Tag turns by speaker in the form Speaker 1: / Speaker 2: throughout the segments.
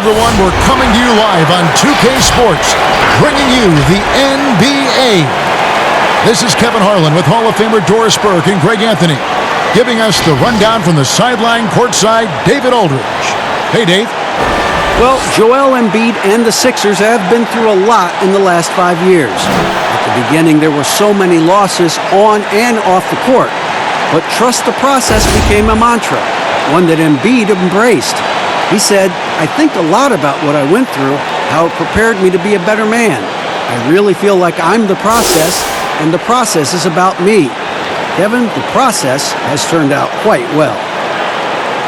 Speaker 1: everyone. We're coming to you live on 2K Sports, bringing you the NBA. This is Kevin Harlan with Hall of Famer Doris Burke and Greg Anthony, giving us the rundown from the sideline courtside, David Aldridge. Hey, Dave.
Speaker 2: Well, Joel Embiid and the Sixers have been through a lot in the last 5 years. At the beginning, there were so many losses on and off the court. But trust the process became a mantra, one that Embiid embraced. He said, "I think a lot about what I went through, how it prepared me to be a better man. I really feel like I'm the process, and the process is about me." Kevin, the process has turned out quite well.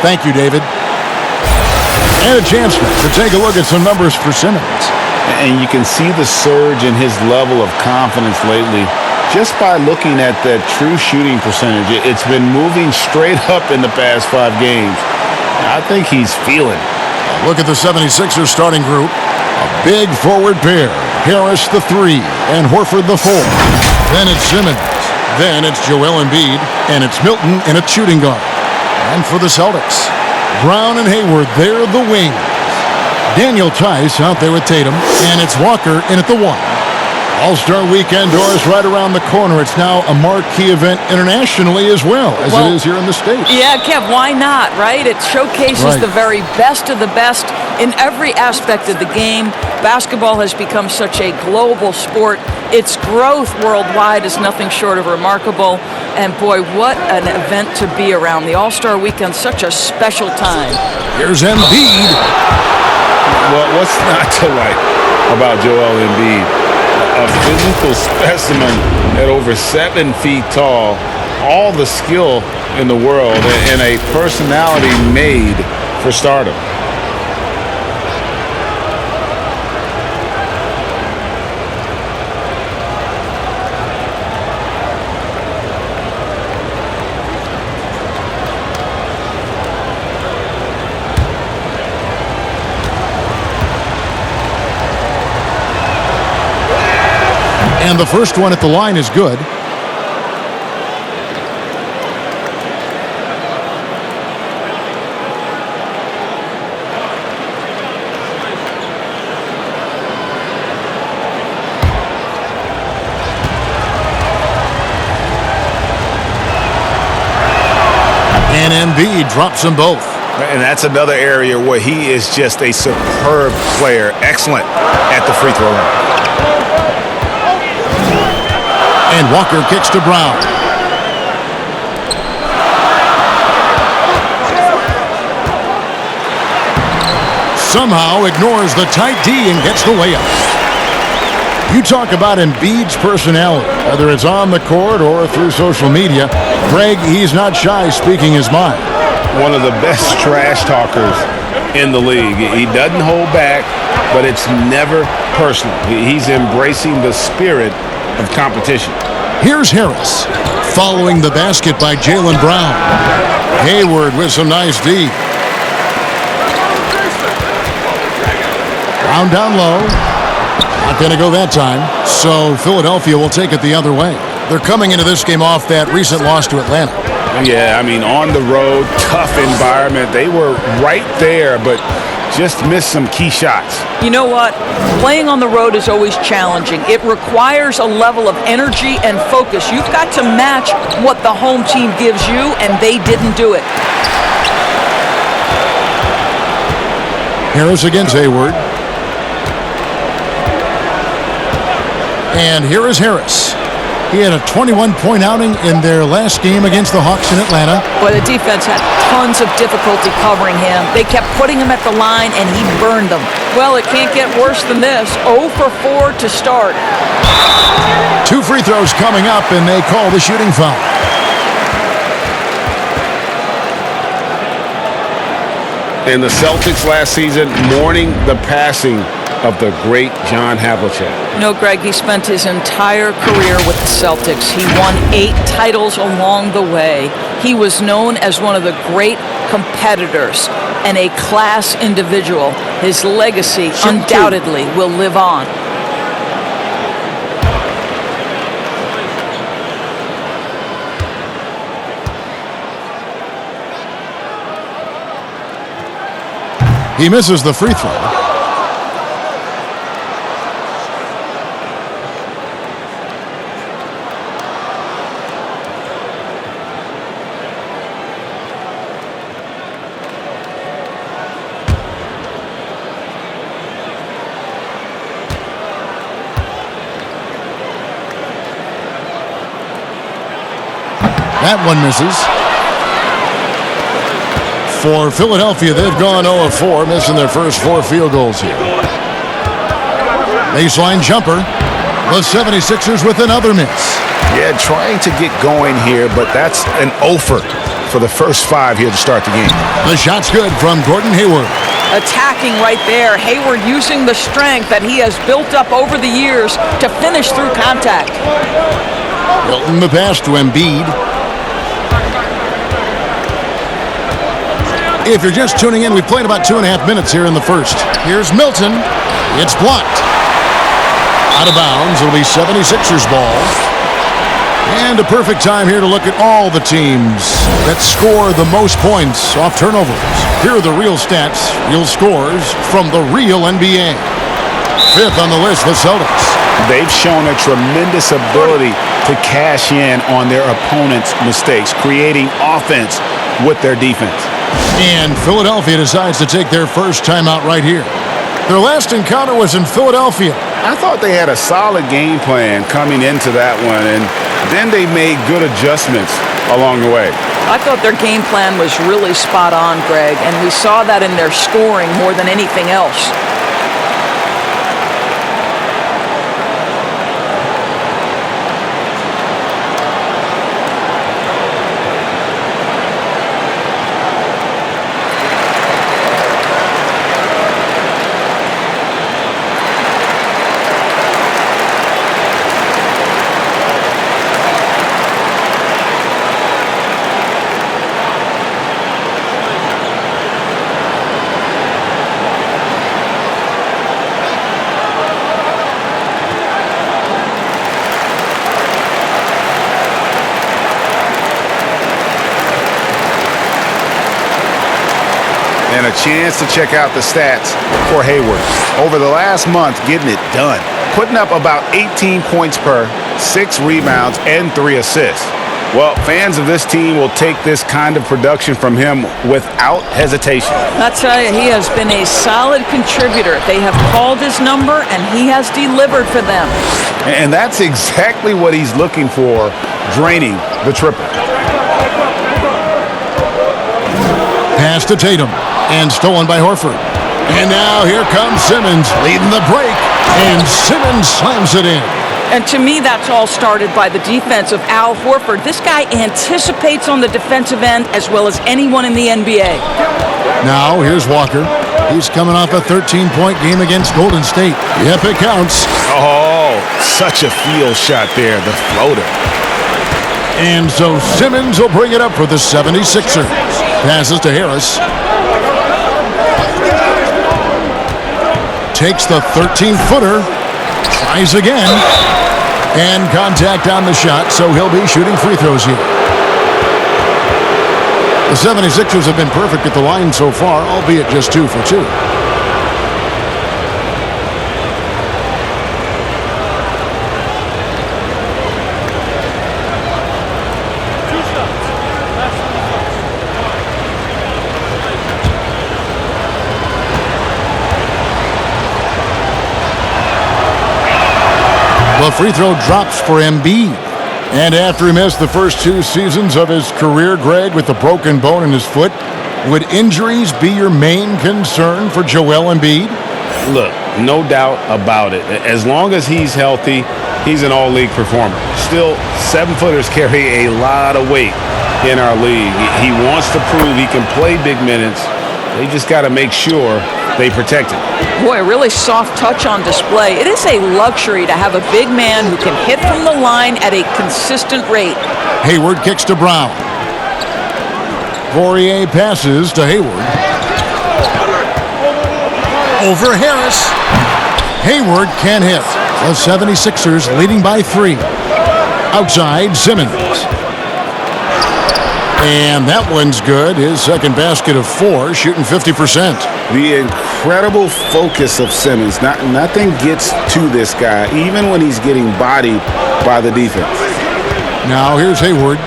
Speaker 1: Thank you, David. And a chance to take a look at some numbers for Simmons.
Speaker 3: And you can see the surge in his level of confidence lately just by looking at that true shooting percentage. It's been moving straight up in the past 5 games. I think he's feeling it.
Speaker 1: Look at the 76ers starting group. A big forward pair. Harris the 3 and Horford the 4. Then it's Simmons. Then it's Joel Embiid. And it's Milton in a shooting guard. And for the Celtics, Brown and Hayward, they're the wings. Daniel Tice out there with Tatum. And it's Walker in at the 1. All-Star Weekend, Doris, right around the corner. It's now a marquee event internationally as well as it is here in the States.
Speaker 4: Yeah, Kev, why not, right? It showcases the very best of the best in every aspect of the game. Basketball has become such a global sport. Its growth worldwide is nothing short of remarkable. And boy, what an event to be around. The All-Star Weekend, such a special time.
Speaker 1: Here's Embiid.
Speaker 3: Well, what's not to like about Joel Embiid? A physical specimen at over 7 feet tall, all the skill in the world, and a personality made for stardom.
Speaker 1: And the first one at the line is good. And Embiid drops them both.
Speaker 3: And that's another area where he is just a superb player. Excellent at the free throw line.
Speaker 1: And Walker kicks to Brown. Somehow ignores the tight D and gets the layup. You talk about Embiid's personality, whether it's on the court or through social media. Greg, he's not shy speaking his mind.
Speaker 3: One of the best trash talkers in the league. He doesn't hold back, but it's never personal. He's embracing the spirit of competition.
Speaker 1: Here's Harris, following the basket by Jaylen Brown. Hayward with some nice D. Brown down low. Not going to go that time, so Philadelphia will take it the other way. They're coming into this game off that recent loss to Atlanta.
Speaker 3: Yeah, I mean, on the road, tough environment. They were right there, but just missed some key shots.
Speaker 4: You know what? Playing on the road is always challenging. It requires a level of energy and focus. You've got to match what the home team gives you, and they didn't do it.
Speaker 1: Harris against Hayward. And here is Harris. He had a 21-point outing in their last game against the Hawks in Atlanta.
Speaker 4: Boy, the defense had tons of difficulty covering him. They kept putting him at the line, and he burned them. Well, it can't get worse than this. 0 for 4 to start.
Speaker 1: 2 free throws coming up, and they call the shooting foul.
Speaker 3: And the Celtics last season mourning the passing of the great John Havlicek.
Speaker 4: You know, Greg, he spent his entire career with the Celtics. He won 8 titles along the way. He was known as one of the great competitors and a class individual. His legacy undoubtedly will live on.
Speaker 1: He misses the free throw. That one misses. For Philadelphia, they've gone 0 of 4, missing their first 4 field goals here. Baseline jumper. The 76ers with another miss.
Speaker 5: Yeah, trying to get going here, but that's an offer for the first 5 here to start the game.
Speaker 1: The shot's good from Gordon Hayward.
Speaker 4: Attacking right there. Hayward using the strength that he has built up over the years to finish through contact.
Speaker 1: Milton the pass to Embiid. If you're just tuning in, we've played about 2.5 minutes here in the first. Here's Milton. It's blocked. Out of bounds. It'll be 76ers ball. And a perfect time here to look at all the teams that score the most points off turnovers. Here are the real stats, real scores from the real NBA. 5th on the list, the Celtics.
Speaker 5: They've shown a tremendous ability to cash in on their opponent's mistakes, creating offense with their defense.
Speaker 1: And Philadelphia decides to take their first timeout right here. Their last encounter was in Philadelphia.
Speaker 5: I thought they had a solid game plan coming into that one, and then they made good adjustments along the way.
Speaker 4: I thought their game plan was really spot on, Greg, and we saw that in their scoring more than anything else.
Speaker 5: And a chance to check out the stats for Hayward. Over the last month, getting it done. Putting up about 18 points per, 6 rebounds, and 3 assists. Well, fans of this team will take this kind of production from him without hesitation.
Speaker 4: I tell you, he has been a solid contributor. They have called his number, and he has delivered for them.
Speaker 5: And that's exactly what he's looking for, draining the triple.
Speaker 1: Pass to Tatum. And stolen by Horford. And now here comes Simmons leading the break. And Simmons slams it in.
Speaker 4: And to me, that's all started by the defense of Al Horford. This guy anticipates on the defensive end as well as anyone in the NBA.
Speaker 1: Now here's Walker. He's coming off a 13-point game against Golden State. Yep, it counts.
Speaker 5: Oh, such a field shot there, the floater.
Speaker 1: And so Simmons will bring it up for the 76ers. Passes to Harris. Takes the 13-footer, tries again, and contact on the shot, so he'll be shooting free throws here. The 76ers have been perfect at the line so far, albeit just 2 for 2. The free throw drops for Embiid. And after he missed the first 2 seasons of his career, Greg, with a broken bone in his foot, would injuries be your main concern for Joel Embiid?
Speaker 3: Look, no doubt about it. As long as he's healthy, he's an all-league performer. Still, 7-footers carry a lot of weight in our league. He wants to prove he can play big minutes. They just got to make sure they protect him.
Speaker 4: Boy, a really soft touch on display. It is a luxury to have a big man who can hit from the line at a consistent rate.
Speaker 1: Hayward kicks to Brown. Poirier passes to Hayward. Over Harris. Hayward can't hit. The 76ers leading by 3. Outside, Simmons. And that one's good. His second basket of 4, shooting 50%.
Speaker 5: The incredible focus of Simmons. Nothing gets to this guy, even when he's getting bodied by the defense.
Speaker 1: Now here's Hayward.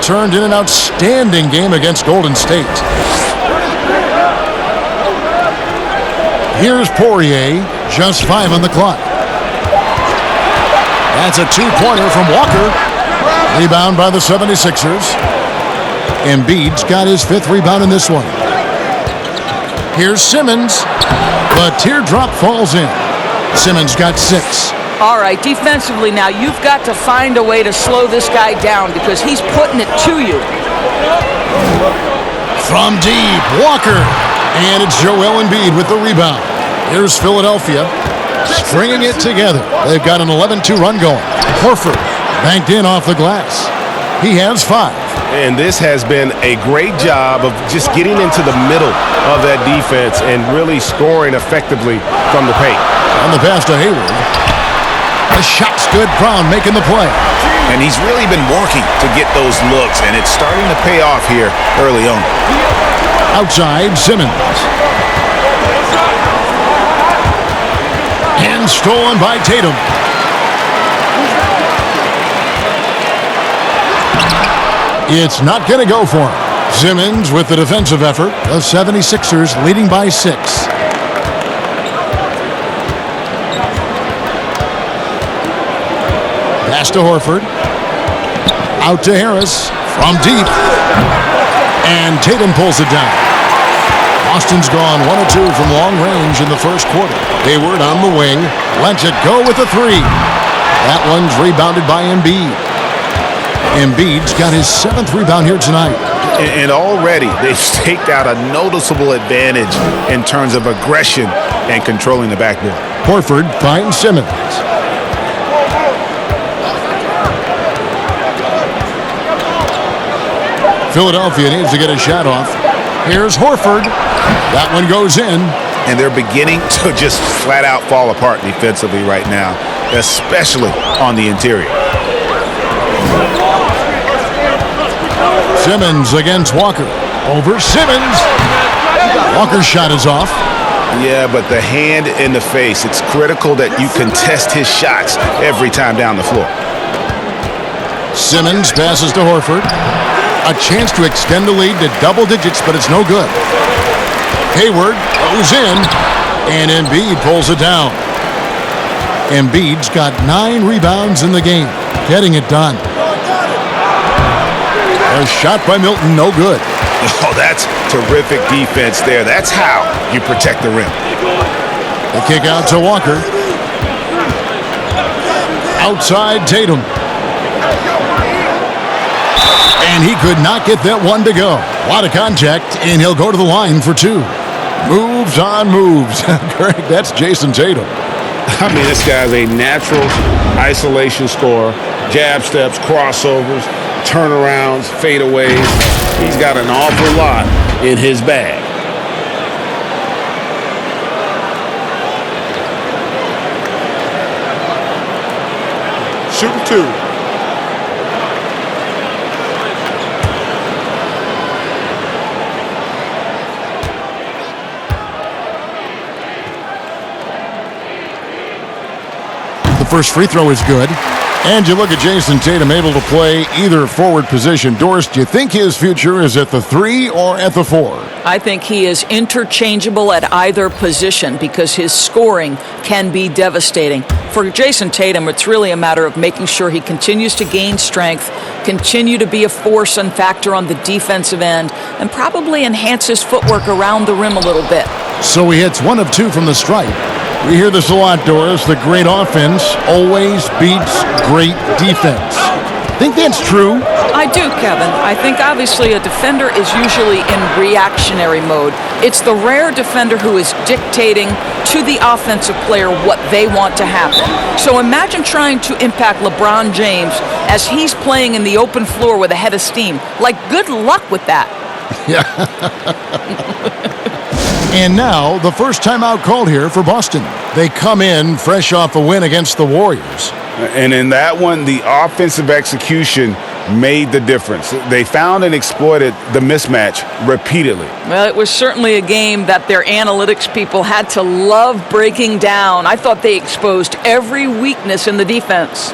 Speaker 1: Turned in an outstanding game against Golden State. Here's Poirier. Just 5 on the clock. That's a 2-pointer from Walker. Rebound by the 76ers. Embiid's got his 5th rebound in this one. Here's Simmons. The teardrop falls in. Simmons got 6.
Speaker 4: All right, defensively now, you've got to find a way to slow this guy down because he's putting it to you.
Speaker 1: From deep, Walker. And it's Joel Embiid with the rebound. Here's Philadelphia. Stringing it together. They've got an 11-2 run going. Horford banked in off the glass. He has 5.
Speaker 6: And this has been a great job of just getting into the middle of that defense and really scoring effectively from the paint.
Speaker 1: On the pass to Hayward. The shot's good. Brown making the play.
Speaker 5: And he's really been working to get those looks, and it's starting to pay off here early on.
Speaker 1: Outside, Simmons. And stolen by Tatum. It's not going to go for him. Simmons with the defensive effort. The 76ers leading by 6. Pass to Horford. Out to Harris. From deep. And Tatum pulls it down. Boston's gone 1 of 2 from long range in the first quarter. Hayward on the wing. Lets it go with a 3. That one's rebounded by Embiid. Embiid's got his 7th rebound here tonight.
Speaker 5: And already they've staked out a noticeable advantage in terms of aggression and controlling the backboard.
Speaker 1: Horford finds Simmons. Philadelphia needs to get a shot off. Here's Horford. That one goes in.
Speaker 5: And they're beginning to just flat out fall apart defensively right now, especially on the interior.
Speaker 1: Simmons against Walker. Over Simmons. Walker's shot is off.
Speaker 5: Yeah, but the hand in the face, it's critical that you contest his shots every time down the floor.
Speaker 1: Simmons passes to Horford. A chance to extend the lead to double digits, but it's no good. Hayward goes in, and Embiid pulls it down. Embiid's got 9 rebounds in the game, getting it done. A shot by Milton, no good.
Speaker 5: Oh, that's terrific defense there. That's how you protect the rim.
Speaker 1: The kick out to Walker. Outside Tatum. And he could not get that one to go. A lot of contact, and he'll go to the line for 2. Moves on moves. Greg, that's Jason Tatum.
Speaker 6: I mean, this guy's a natural isolation scorer. Jab steps, crossovers, turnarounds, fadeaways. He's got an awful lot in his bag.
Speaker 7: Shooting 2.
Speaker 1: The first free throw is good. And you look at Jason Tatum able to play either forward position. Doris, do you think his future is at the 3 or at the 4?
Speaker 4: I think he is interchangeable at either position because his scoring can be devastating. For Jason Tatum, it's really a matter of making sure he continues to gain strength, continue to be a force and factor on the defensive end, and probably enhance his footwork around the rim a little bit.
Speaker 1: So he hits 1 of 2 from the stripe. We hear this a lot, Doris. The great offense always beats great defense. Think that's true?
Speaker 4: I do, Kevin. I think obviously a defender is usually in reactionary mode. It's the rare defender who is dictating to the offensive player what they want to happen. So imagine trying to impact LeBron James as he's playing in the open floor with a head of steam. Like, good luck with that.
Speaker 1: Yeah. And now, the first timeout called here for Boston. They come in fresh off a win against the Warriors.
Speaker 5: And in that one, the offensive execution made the difference. They found and exploited the mismatch repeatedly.
Speaker 4: Well, it was certainly a game that their analytics people had to love breaking down. I thought they exposed every weakness in the defense.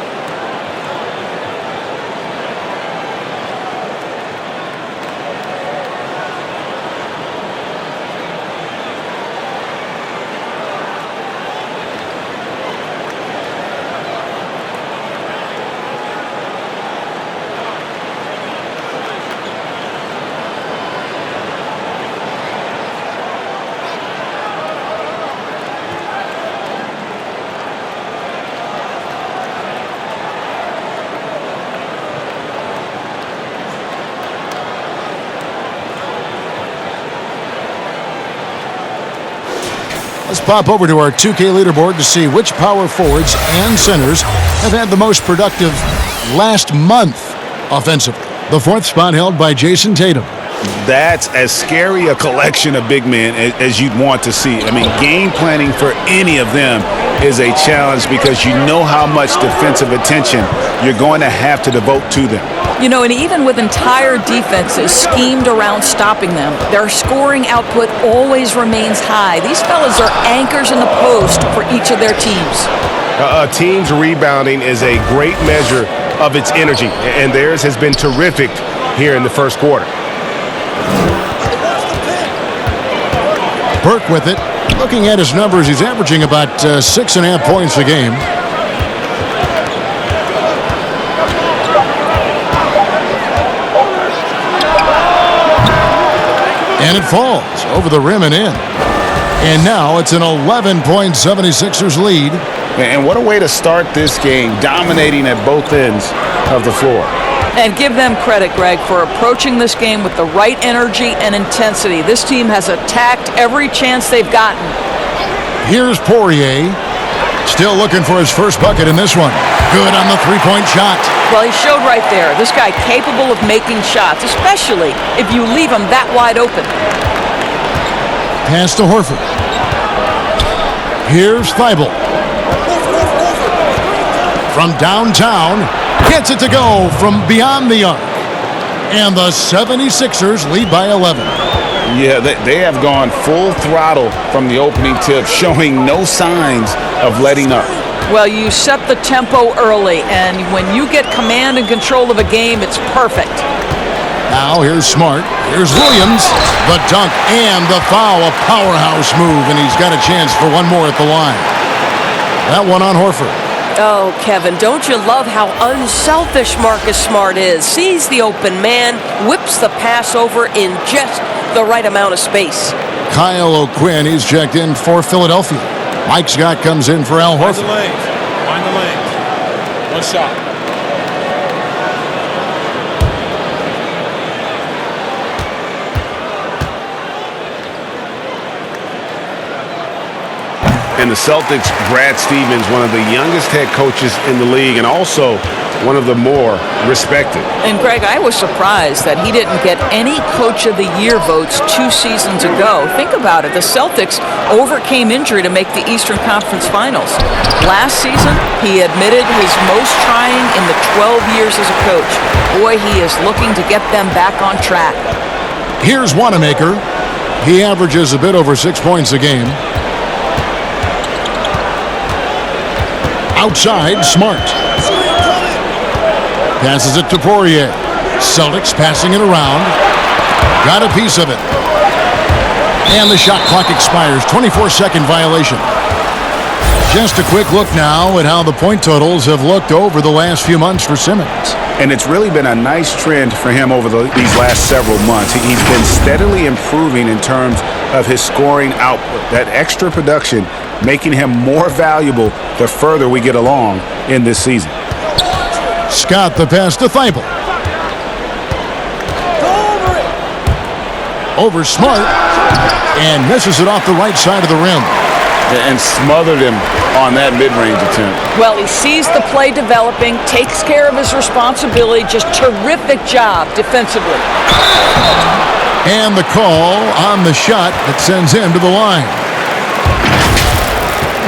Speaker 1: Let's pop over to our 2K leaderboard to see which power forwards and centers have had the most productive last month offensively. The fourth spot held by Jason Tatum.
Speaker 5: That's as scary a collection of big men as you'd want to see. I mean, game planning for any of them is a challenge because you know how much defensive attention you're going to have to devote to them.
Speaker 4: You know, and even with entire defenses schemed around stopping them, their scoring output always remains high. These fellas are anchors in the post for each of their teams.
Speaker 6: A team's rebounding is a great measure of its energy, and theirs has been terrific here in the first quarter.
Speaker 1: Burke with it. Looking at his numbers, he's averaging about 6.5 points a game. And it falls over the rim and in. And now it's an 11-point 76ers lead.
Speaker 5: And what a way to start this game, dominating at both ends of the floor.
Speaker 4: And give them credit, Greg, for approaching this game with the right energy and intensity. This team has attacked every chance they've gotten.
Speaker 1: Here's Poirier. Still looking for his first bucket in this one. Good on the three-point shot.
Speaker 4: Well, he showed right there. This guy capable of making shots, especially if you leave him that wide open.
Speaker 1: Pass to Horford. Here's Thibault. From downtown, gets it to go from beyond the arc. And the 76ers lead by 11.
Speaker 5: Yeah, they have gone full throttle from the opening tip, showing no signs of letting up.
Speaker 4: Well, you set the tempo early, and when you get command and control of a game, it's perfect.
Speaker 1: Now here's Smart. Here's Williams. The dunk and the foul. A powerhouse move, and he's got a chance for one more at the line. That one on Horford.
Speaker 7: Oh, Kevin, don't you love how unselfish Marcus Smart is? Sees the open man, whips the pass over in just the right amount of space.
Speaker 1: Kyle O'Quinn, he's checked in for Philadelphia. Mike Scott comes in for Al Horford.
Speaker 3: Find the lane. One shot.
Speaker 6: And the Celtics, Brad Stevens, one of the youngest head coaches in the league and also one of the more respected.
Speaker 4: And, Greg, I was surprised that he didn't get any Coach of the Year votes 2 seasons ago. Think about it. The Celtics overcame injury to make the Eastern Conference Finals. Last season, he admitted his most trying in the 12 years as a coach. Boy, he is looking to get them back on track.
Speaker 1: Here's Wanamaker. He averages a bit over 6 points a game. Outside, Smart. Passes it to Poirier. Celtics passing it around. Got a piece of it. And the shot clock expires. 24-second violation. Just a quick look now at how the point totals have looked over the last few months for Simmons.
Speaker 5: And it's really been a nice trend for him over these last several months. He's been steadily improving in terms of his scoring output. That extra production making him more valuable the further we get along in this season.
Speaker 1: Scott the pass to Thibault. Over Smart. And misses it off the right side of the rim.
Speaker 5: And smothered him on that mid-range attempt.
Speaker 4: Well, he sees the play developing, takes care of his responsibility. Just terrific job defensively.
Speaker 1: And the call on the shot that sends him to the line.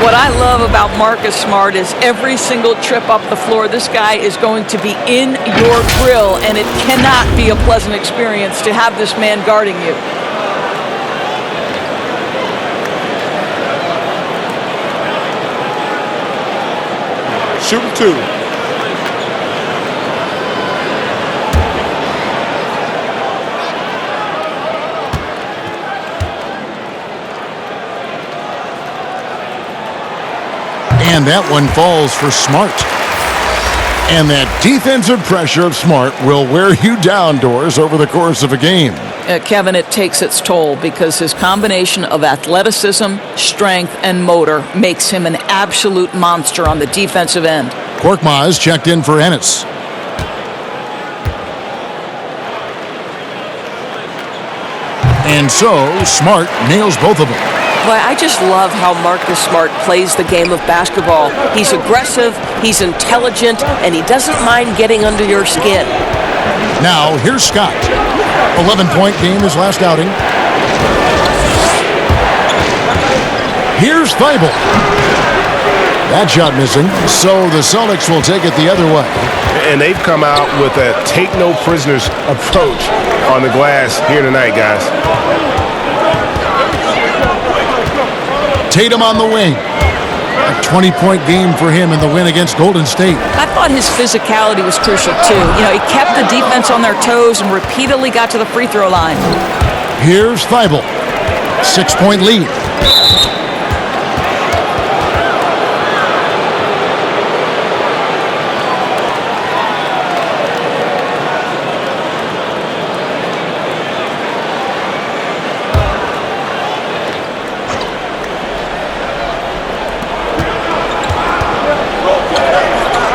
Speaker 4: What I love about Marcus Smart is every single trip up the floor, this guy is going to be in your grill, and it cannot be a pleasant experience to have this man guarding you.
Speaker 6: Shooting 2.
Speaker 1: And that one falls for Smart. And that defensive pressure of Smart will wear you down, Doris, over the course of a game.
Speaker 4: Kevin, it takes its toll because his combination of athleticism, strength, and motor makes him an absolute monster on the defensive end.
Speaker 1: Korkmaz checked in for Ennis. And so, Smart nails both of them.
Speaker 7: Boy, I just love how Marcus Smart plays the game of basketball. He's aggressive, he's intelligent, and he doesn't mind getting under your skin.
Speaker 1: Now, here's Scott. 11-point game his last outing. Here's Thibault. That shot missing, so the Celtics will take it the other way.
Speaker 6: And they've come out with a take-no-prisoners approach on the glass here tonight, guys.
Speaker 1: Tatum on the wing. A 20-point game for him in the win against Golden State.
Speaker 4: I thought his physicality was crucial, too. You know, he kept the defense on their toes and repeatedly got to the free throw line.
Speaker 1: Here's Thibault. 6-point lead.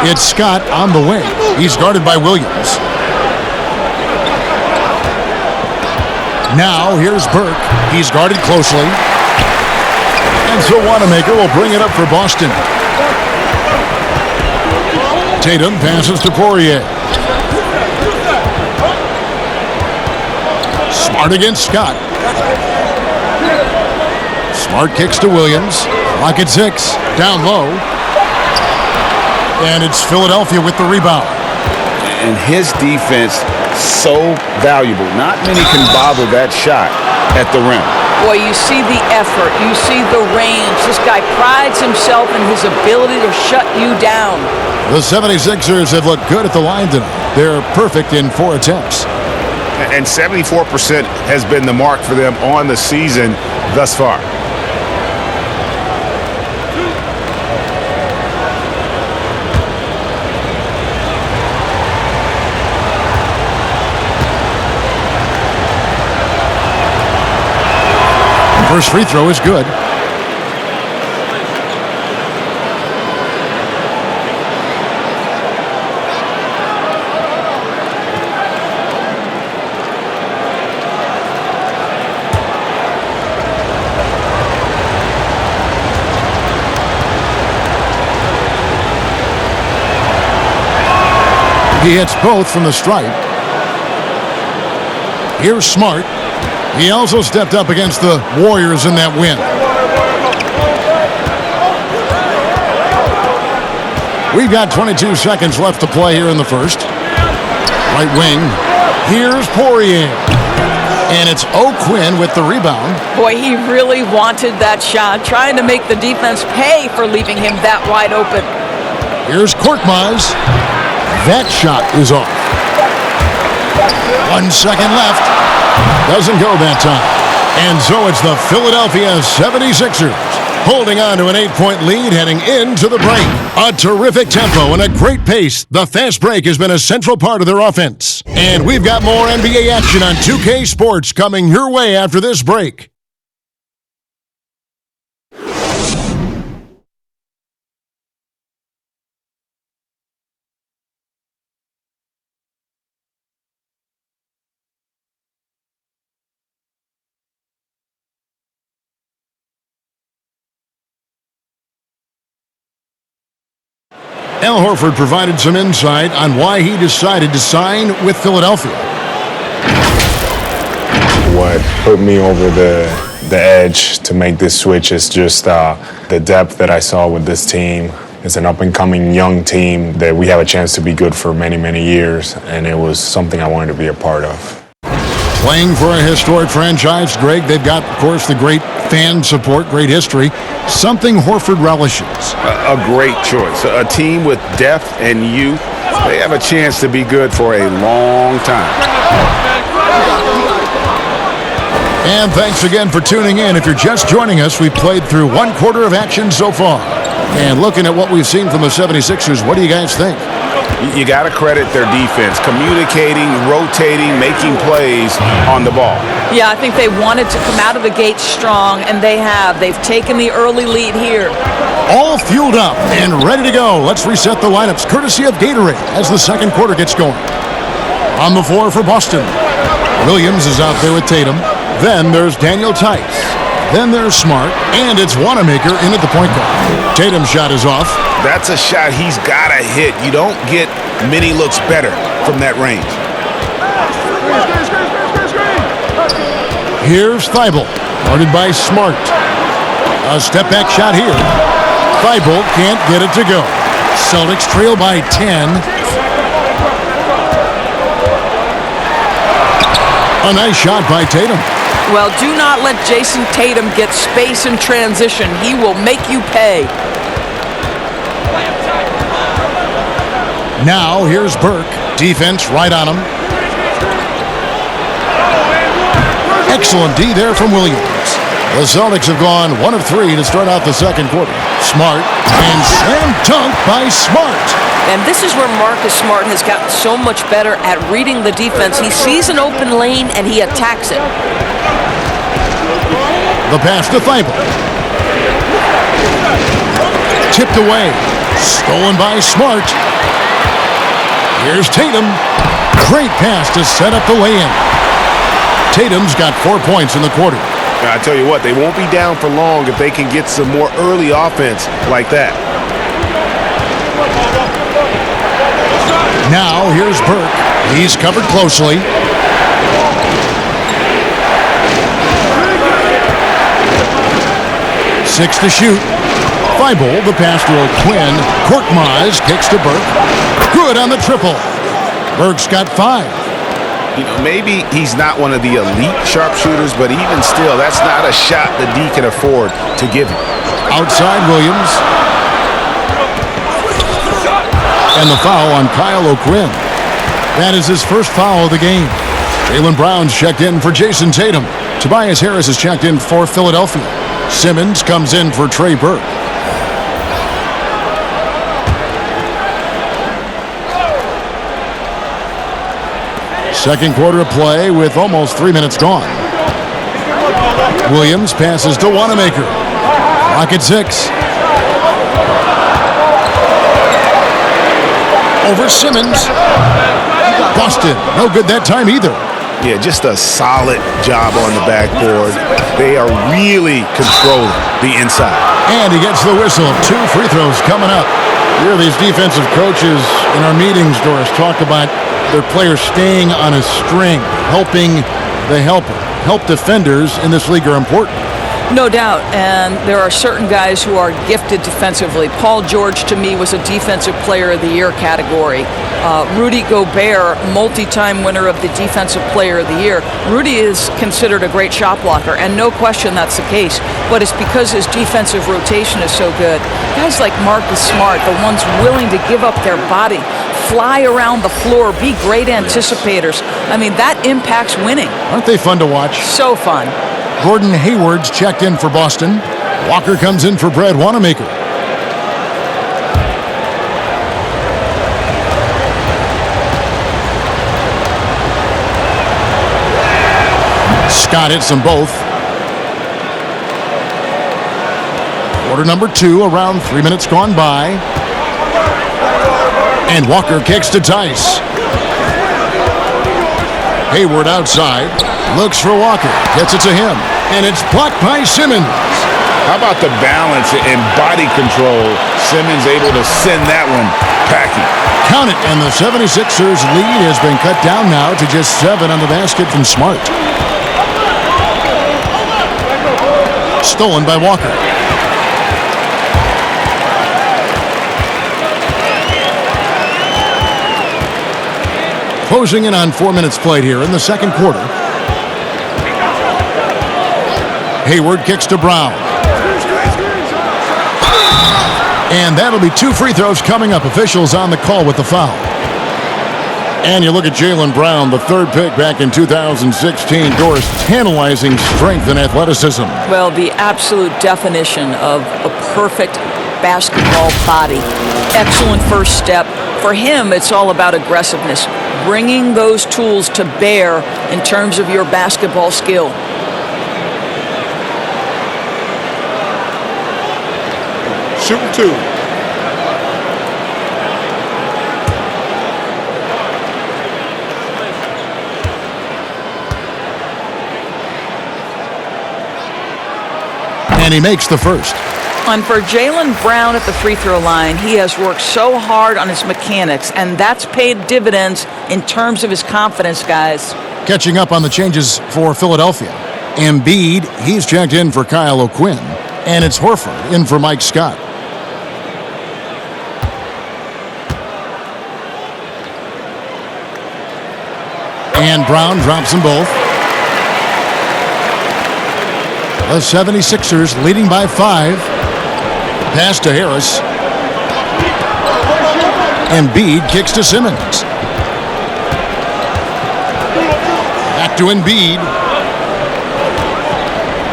Speaker 1: It's Scott on the wing. He's guarded by Williams. Now here's Burke. He's guarded closely. And so Wanamaker will bring it up for Boston. Tatum passes to Poirier. Smart against Scott. Smart kicks to Williams. Clock at 6. Down low. And it's Philadelphia with the rebound.
Speaker 5: And his defense so valuable. Not many can bother that shot at the rim.
Speaker 4: Boy, you see the effort. You see the range. This guy prides himself in his ability to shut you down.
Speaker 1: The 76ers have looked good at the line tonight. They're perfect in 4 attempts.
Speaker 5: And 74% has been the mark for them on the season thus far.
Speaker 1: First free throw is good. He hits both from the stripe. Here's Smart. He also stepped up against the Warriors in that win. We've got 22 seconds left to play here in the first. Right wing. Here's Poirier. And it's O'Quinn with the rebound.
Speaker 4: Boy, he really wanted that shot, trying to make the defense pay for leaving him that wide open.
Speaker 1: Here's Korkmaz. That shot is off. 1 second left. Doesn't go that time. And so it's the Philadelphia 76ers holding on to an 8-point lead heading into the break. A terrific tempo and a great pace. The fast break has been a central part of their offense. And we've got more NBA action on 2K Sports coming your way after this break. Al Horford provided some insight on why he decided to sign with Philadelphia.
Speaker 8: What put me over the the edge to make this switch is just the depth that I saw with this team. It's an up-and-coming young team that we have a chance to be good for many, many years, and it was something I wanted to be a part of.
Speaker 1: Playing for a historic franchise, Greg, they've got, of course, the great fan support, great history, something Horford relishes.
Speaker 5: A great choice. A team with depth and youth. They have a chance to be good for a long time.
Speaker 1: And thanks again for tuning in. If you're just joining us, we played through one quarter of action so far. And looking at what we've seen from the 76ers, what do you guys think?
Speaker 5: You got to credit their defense, communicating, rotating, making plays on the ball.
Speaker 4: Yeah, I think they wanted to come out of the gate strong, and they have. They've taken the early lead here.
Speaker 1: All fueled up and ready to go. Let's reset the lineups, courtesy of Gatorade, as the second quarter gets going. On the floor for Boston, Williams is out there with Tatum. Then there's Daniel Tice. Then there's Smart, and it's Wanamaker in at the point guard. Tatum's shot is off.
Speaker 5: That's a shot he's got to hit. You don't get many looks better from that range.
Speaker 1: Here's Thibault, guarded by Smart. A step-back shot here. Thibault can't get it to go. Celtics trail by 10. A nice shot by Tatum.
Speaker 4: Well, do not let Jason Tatum get space in transition. He will make you pay.
Speaker 1: Now, here's Burke. Defense right on him. Excellent D there from Williams. The Celtics have gone 1 of 3 to start out the second quarter. Smart and slam dunk by Smart.
Speaker 7: And this is where Marcus Smart has gotten so much better at reading the defense. He sees an open lane and he attacks it.
Speaker 1: The pass to Thibault. Tipped away. Stolen by Smart. Here's Tatum. Great pass to set up the lay-in. Tatum's got 4 points in the quarter.
Speaker 5: I tell you what, they won't be down for long if they can get some more early offense like that.
Speaker 1: Now, here's Burke. He's covered closely. Six to shoot. Thibault, the pass to O'Quinn. Korkmaz kicks to Burke. Good on the triple. Burke's got 5.
Speaker 5: You know, maybe he's not one of the elite sharpshooters, but even still, that's not a shot that D can afford to give him.
Speaker 1: Outside Williams. And the foul on Kyle O'Quinn. That is his first foul of the game. Jaylen Brown's checked in for Jason Tatum. Tobias Harris is checked in for Philadelphia. Simmons comes in for Trey Burke. Second quarter of play with almost 3 minutes gone. Williams passes to Wanamaker. Clock at 6. Over Simmons. Boston, no good that time either.
Speaker 5: Yeah, just a solid job on the backboard. They are really controlling the inside.
Speaker 1: And he gets the whistle. 2 free throws coming up. You hear these defensive coaches in our meetings, Doris, talk about their players staying on a string, helping the helper. Help defenders in this league are important.
Speaker 4: No doubt, and there are certain guys who are gifted defensively. Paul George, to me, was a Defensive Player of the Year category. Rudy Gobert, multi-time winner of the Defensive Player of the Year. Rudy is considered a great shot blocker, and no question that's the case, but it's because his defensive rotation is so good. Guys like Marcus Smart, the ones willing to give up their body, fly around the floor, be great anticipators. I mean, that impacts winning.
Speaker 1: Aren't they fun to watch?
Speaker 4: So fun.
Speaker 1: Gordon Hayward's checked in for Boston. Walker comes in for Brad Wanamaker. Scott hits them both. Quarter number 2, around 3 minutes gone by. And Walker kicks to Tice. Hayward outside. Looks for Walker. Gets it to him. And it's blocked by Simmons.
Speaker 5: How about the balance and body control? Simmons able to send that one packing.
Speaker 1: Count it. And the 76ers lead has been cut down now to just 7 on the basket from Smart. Stolen by Walker. Closing in on 4 minutes played here in the second quarter. Hayward kicks to Brown. And that'll be 2 free throws coming up. Officials on the call with the foul. And you look at Jaylen Brown, the 3rd pick back in 2016. Doris, tantalizing strength and athleticism.
Speaker 4: Well, the absolute definition of a perfect basketball body. Excellent first step. For him, it's all about aggressiveness. Bringing those tools to bear in terms of your basketball skill.
Speaker 6: Shooting 2.
Speaker 1: And he makes the first.
Speaker 4: And for Jaylen Brown at the free throw line, he has worked so hard on his mechanics, and that's paid dividends in terms of his confidence, guys.
Speaker 1: Catching up on the changes for Philadelphia. Embiid, he's checked in for Kyle O'Quinn. And it's Horford in for Mike Scott. And Brown drops them both. The 76ers leading by 5. Pass to Harris. Embiid kicks to Simmons. Back to Embiid.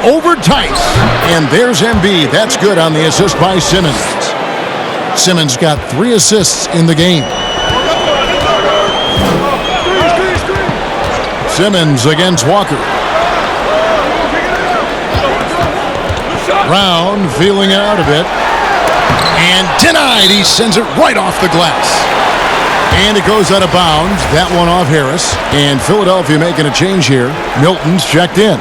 Speaker 1: Over Tice. And there's Embiid. That's good on the assist by Simmons. Simmons got 3 assists in the game. Simmons against Walker. Brown feeling it out a bit. And denied. He sends it right off the glass. And it goes out of bounds. That one off Harris. And Philadelphia making a change here. Milton's checked in.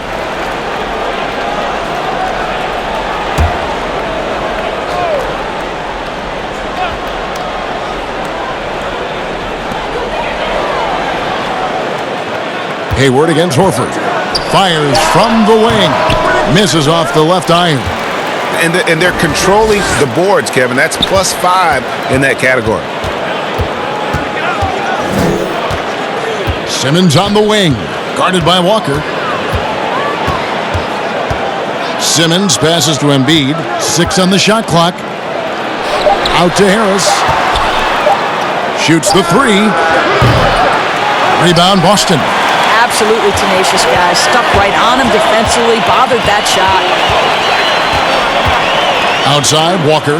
Speaker 1: Hayward against Horford. Fires from the wing. Misses off the left iron.
Speaker 5: And they're controlling the boards, Kevin. That's +5 in that category.
Speaker 1: Simmons on the wing. Guarded by Walker. Simmons passes to Embiid. 6 on the shot clock. Out to Harris. Shoots the 3. Rebound Boston.
Speaker 4: Absolutely tenacious guy. Stuck right on him defensively. Bothered that shot.
Speaker 1: Outside, Walker.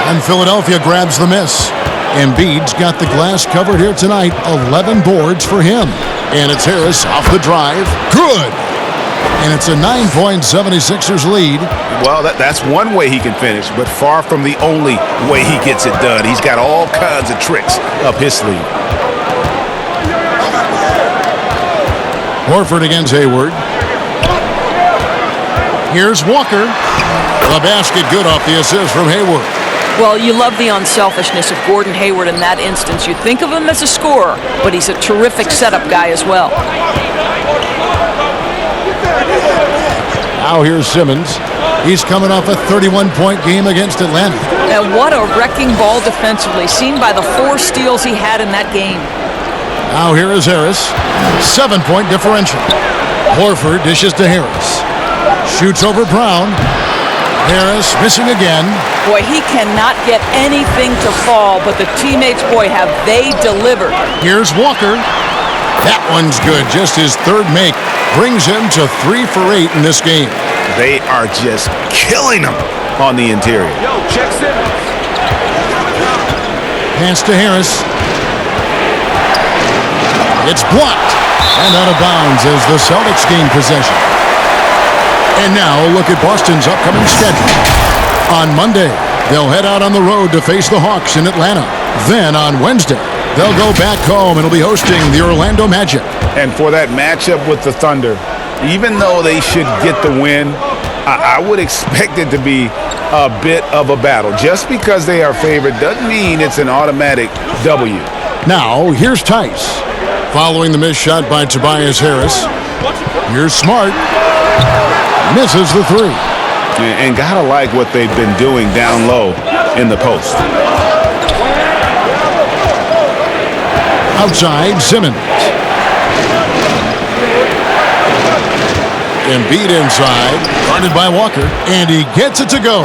Speaker 1: And Philadelphia grabs the miss. Embiid's got the glass covered here tonight. 11 boards for him. And it's Harris off the drive. Good. And it's a 9-point 76ers lead.
Speaker 5: Well, that's one way he can finish, but far from the only way he gets it done. He's got all kinds of tricks up his sleeve.
Speaker 1: Horford against Hayward. Here's Walker. The basket good off the assist from Hayward.
Speaker 4: Well, you love the unselfishness of Gordon Hayward in that instance. You think of him as a scorer, but he's a terrific setup guy as well.
Speaker 1: Now here's Simmons. He's coming off a 31-point game against Atlanta.
Speaker 4: And what a wrecking ball defensively, seen by the 4 steals he had in that game.
Speaker 1: Now here is Harris. 7-point differential. Horford dishes to Harris. Shoots over Brown. Harris missing again.
Speaker 4: Boy, he cannot get anything to fall, but the teammates, boy, have they delivered.
Speaker 1: Here's Walker. That one's good. Just his 3rd make. Brings him to 3 for 8 in this game.
Speaker 5: They are just killing him on the interior.
Speaker 6: Yo, check Simmons.
Speaker 1: Pass to Harris. It's blocked. And out of bounds as the Celtics gain possession. And now look at Boston's upcoming schedule. On Monday, they'll head out on the road to face the Hawks in Atlanta. Then on Wednesday, they'll go back home and will be hosting the Orlando Magic.
Speaker 5: And for that matchup with the Thunder, even though they should get the win, I would expect it to be a bit of a battle. Just because they are favored doesn't mean it's an automatic W.
Speaker 1: Now, here's Tice. Following the missed shot by Tobias Harris. Here's Smart. Misses the three.
Speaker 5: And gotta like what they've been doing down low in the post.
Speaker 1: Outside, Simmons. Embiid inside, guarded by Walker, and he gets it to go.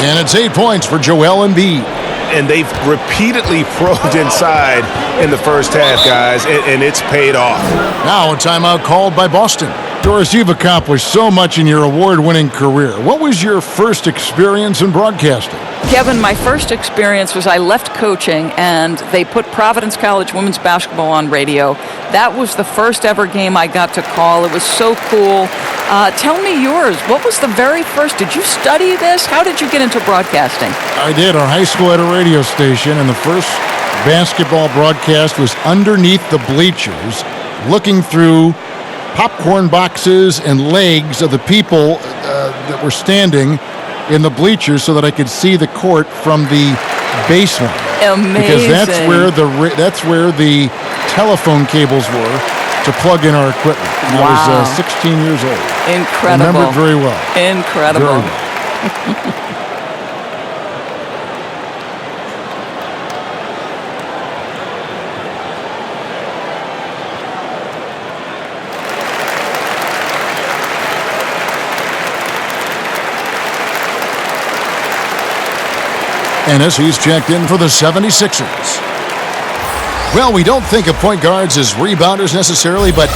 Speaker 1: And it's 8 points for Joel Embiid.
Speaker 5: And they've repeatedly probed inside in the first half, guys, and it's paid off.
Speaker 1: Now a timeout called by Boston. Doris, you've accomplished so much in your award-winning career. What was your first experience in broadcasting?
Speaker 4: Kevin, my first experience was I left coaching and they put Providence College women's basketball on radio. That was the first ever game I got to call. It was so cool. Tell me yours. What was the very first? Did you study this? How did you get into broadcasting?
Speaker 1: I did. Our high school had a radio station, and the first basketball broadcast was underneath the bleachers, looking through popcorn boxes and legs of the people that were standing in the bleachers so that I could see the court from the baseline.
Speaker 4: Amazing.
Speaker 1: Because that's where the telephone cables were to plug in our equipment. And
Speaker 4: wow.
Speaker 1: I was 16 years old.
Speaker 4: Incredible.
Speaker 1: I remember it very well.
Speaker 4: Incredible.
Speaker 1: Very well. Ennis, he's checked in for the 76ers. Well, we don't think of point guards as rebounders necessarily, but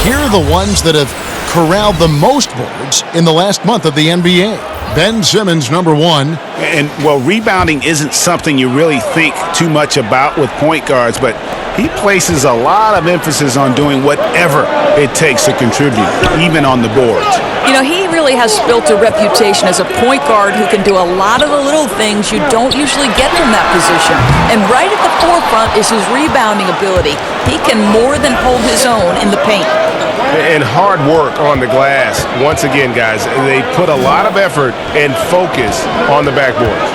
Speaker 1: here are the ones that have corralled the most boards in the last month of the NBA. Ben Simmons, number one.
Speaker 5: And, well, rebounding isn't something you really think too much about with point guards, but he places a lot of emphasis on doing whatever it takes to contribute, even on the boards.
Speaker 4: You know, he really has built a reputation as a point guard who can do a lot of the little things you don't usually get from that position. And right at the forefront is his rebounding ability. He can more than hold his own in the paint.
Speaker 6: And hard work on the glass. Once again, guys, they put a lot of effort and focus on the backboards.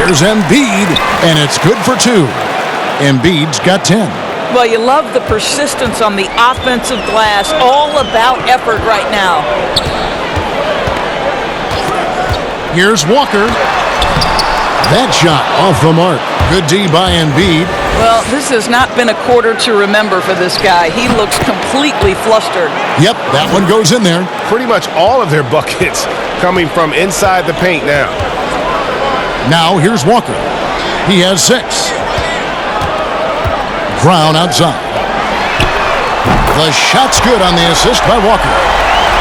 Speaker 1: Here's Embiid, and it's good for two. Embiid's got 10.
Speaker 4: Well, you love the persistence on the offensive glass. All about effort right now.
Speaker 1: Here's Walker. That shot off the mark. Good D by Embiid.
Speaker 4: Well, this has not been a quarter to remember for this guy. He looks completely flustered.
Speaker 1: Yep, that one goes in there.
Speaker 6: Pretty much all of their buckets coming from inside the paint now.
Speaker 1: Now here's Walker. He has 6. Brown outside. The shot's good on the assist by Walker.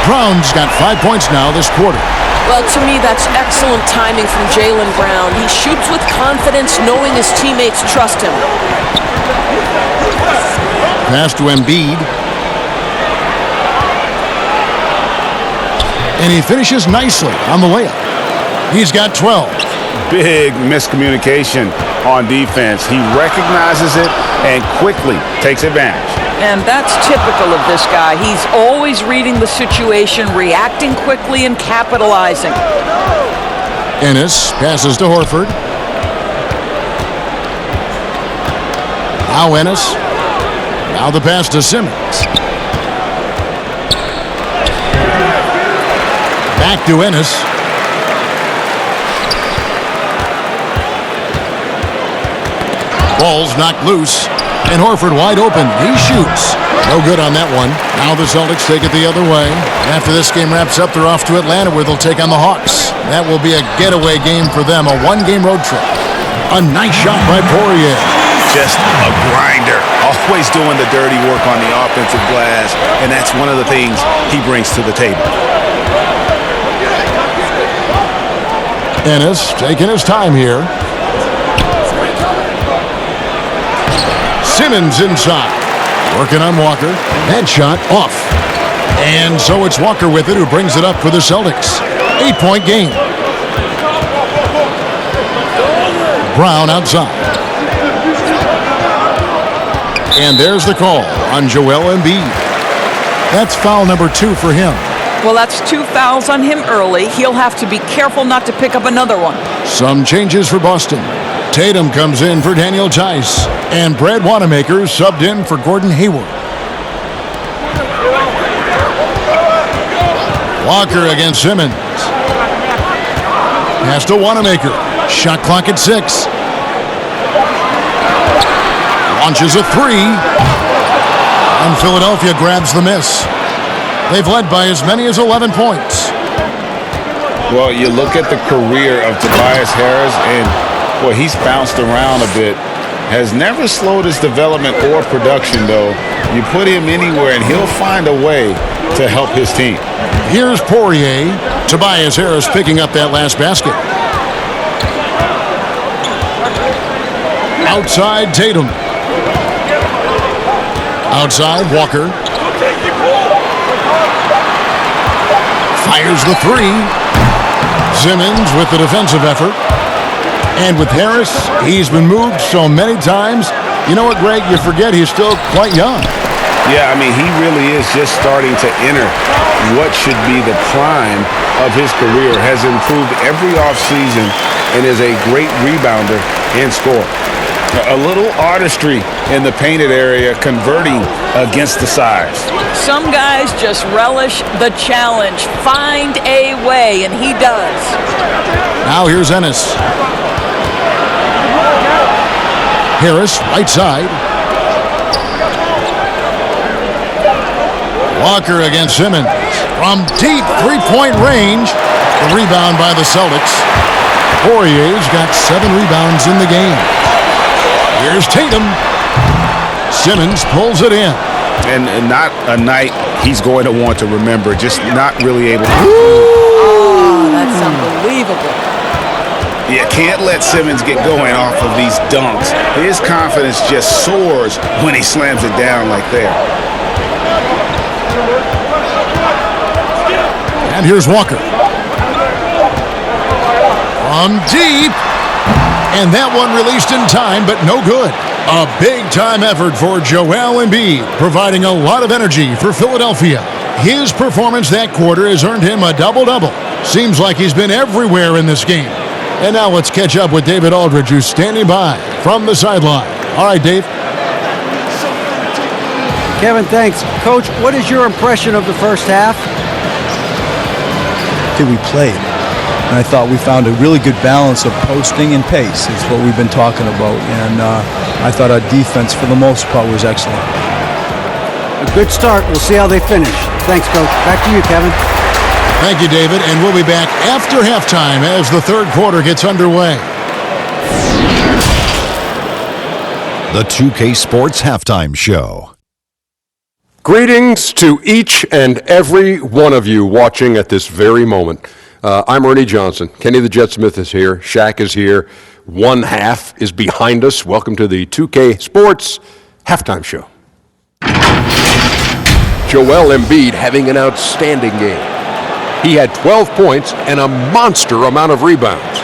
Speaker 1: Brown's got 5 points now this quarter.
Speaker 7: Well, to me, that's excellent timing from Jaylen Brown. He shoots with confidence, knowing his teammates trust him.
Speaker 1: Pass to Embiid. And he finishes nicely on the layup. He's got 12.
Speaker 5: Big miscommunication on defense. He recognizes it and quickly takes advantage.
Speaker 4: And that's typical of this guy. He's always reading the situation, reacting quickly, and capitalizing.
Speaker 1: Ennis passes to Horford. Now Ennis. Now the pass to Simmons. Back to Ennis. Ball's knocked loose, and Horford wide open. He shoots. No good on that one. Now the Celtics take it the other way. After this game wraps up, they're off to Atlanta where they'll take on the Hawks. That will be a getaway game for them, a one-game road trip. A nice shot by Poirier.
Speaker 5: Just a grinder. Always doing the dirty work on the offensive glass, and that's one of the things he brings to the table.
Speaker 1: Ennis taking his time here. Simmons inside. Working on Walker. That shot off. And so it's Walker with it who brings it up for the Celtics. 8-point game. Brown outside. And there's the call on Joel Embiid. That's foul number 2 for him.
Speaker 4: Well, that's 2 fouls on him early. He'll have to be careful not to pick up another one.
Speaker 1: Some changes for Boston. Tatum comes in for Daniel Tice. And Brad Wanamaker subbed in for Gordon Hayward. Walker against Simmons. Pass to Wanamaker. Shot clock at 6. Launches a 3. And Philadelphia grabs the miss. They've led by as many as 11 points.
Speaker 3: Well, you look at the career of Tobias Harris, and boy, he's bounced around a bit. Has never slowed his development or production, though. You put him anywhere, and he'll find a way to help his team.
Speaker 1: Here's Poirier. Tobias Harris picking up that last basket. Outside Tatum. Outside Walker. Fires the 3. Simmons with the defensive effort. And with Harris, he's been moved so many times. You know what, Greg? You forget he's still quite young.
Speaker 3: Yeah, I mean, he really is just starting to enter what should be the prime of his career. Has improved every offseason and is a great rebounder and scorer. A little artistry in the painted area, converting against the size.
Speaker 4: Some guys just relish the challenge. Find a way, and he does.
Speaker 1: Now here's Ennis. Harris, right side. Walker against Simmons. From deep three-point range. The rebound by the Celtics. Poirier's got 7 rebounds in the game. Here's Tatum. Simmons pulls it in.
Speaker 5: And not a night he's going to want to remember. Just not really able to.
Speaker 4: Oh, that's unbelievable.
Speaker 5: You can't let Simmons get going off of these dunks. His confidence just soars when he slams it down like that.
Speaker 1: And here's Walker. From deep. And that one released in time, but no good. A big-time effort for Joel Embiid, providing a lot of energy for Philadelphia. His performance that quarter has earned him a double-double. Seems like he's been everywhere in this game. And now let's catch up with David Aldridge, who's standing by from the sideline. All right, Dave.
Speaker 2: Kevin, thanks. Coach, what is your impression of the first half?
Speaker 9: We played. And I thought we found a really good balance of posting and pace is what we've been talking about. And I thought our defense, for the most part, was excellent.
Speaker 2: A good start. We'll see how they finish. Thanks, Coach. Back to you, Kevin.
Speaker 1: Thank you, David. And we'll be back after halftime as the third quarter gets underway.
Speaker 10: The 2K Sports Halftime Show.
Speaker 11: Greetings to each and every one of you watching at this very moment. I'm Ernie Johnson. Kenny the Jet Smith is here. Shaq is here. One half is behind us. Welcome to the 2K Sports Halftime Show. Joel Embiid having an outstanding game. He had 12 points and a monster amount of rebounds.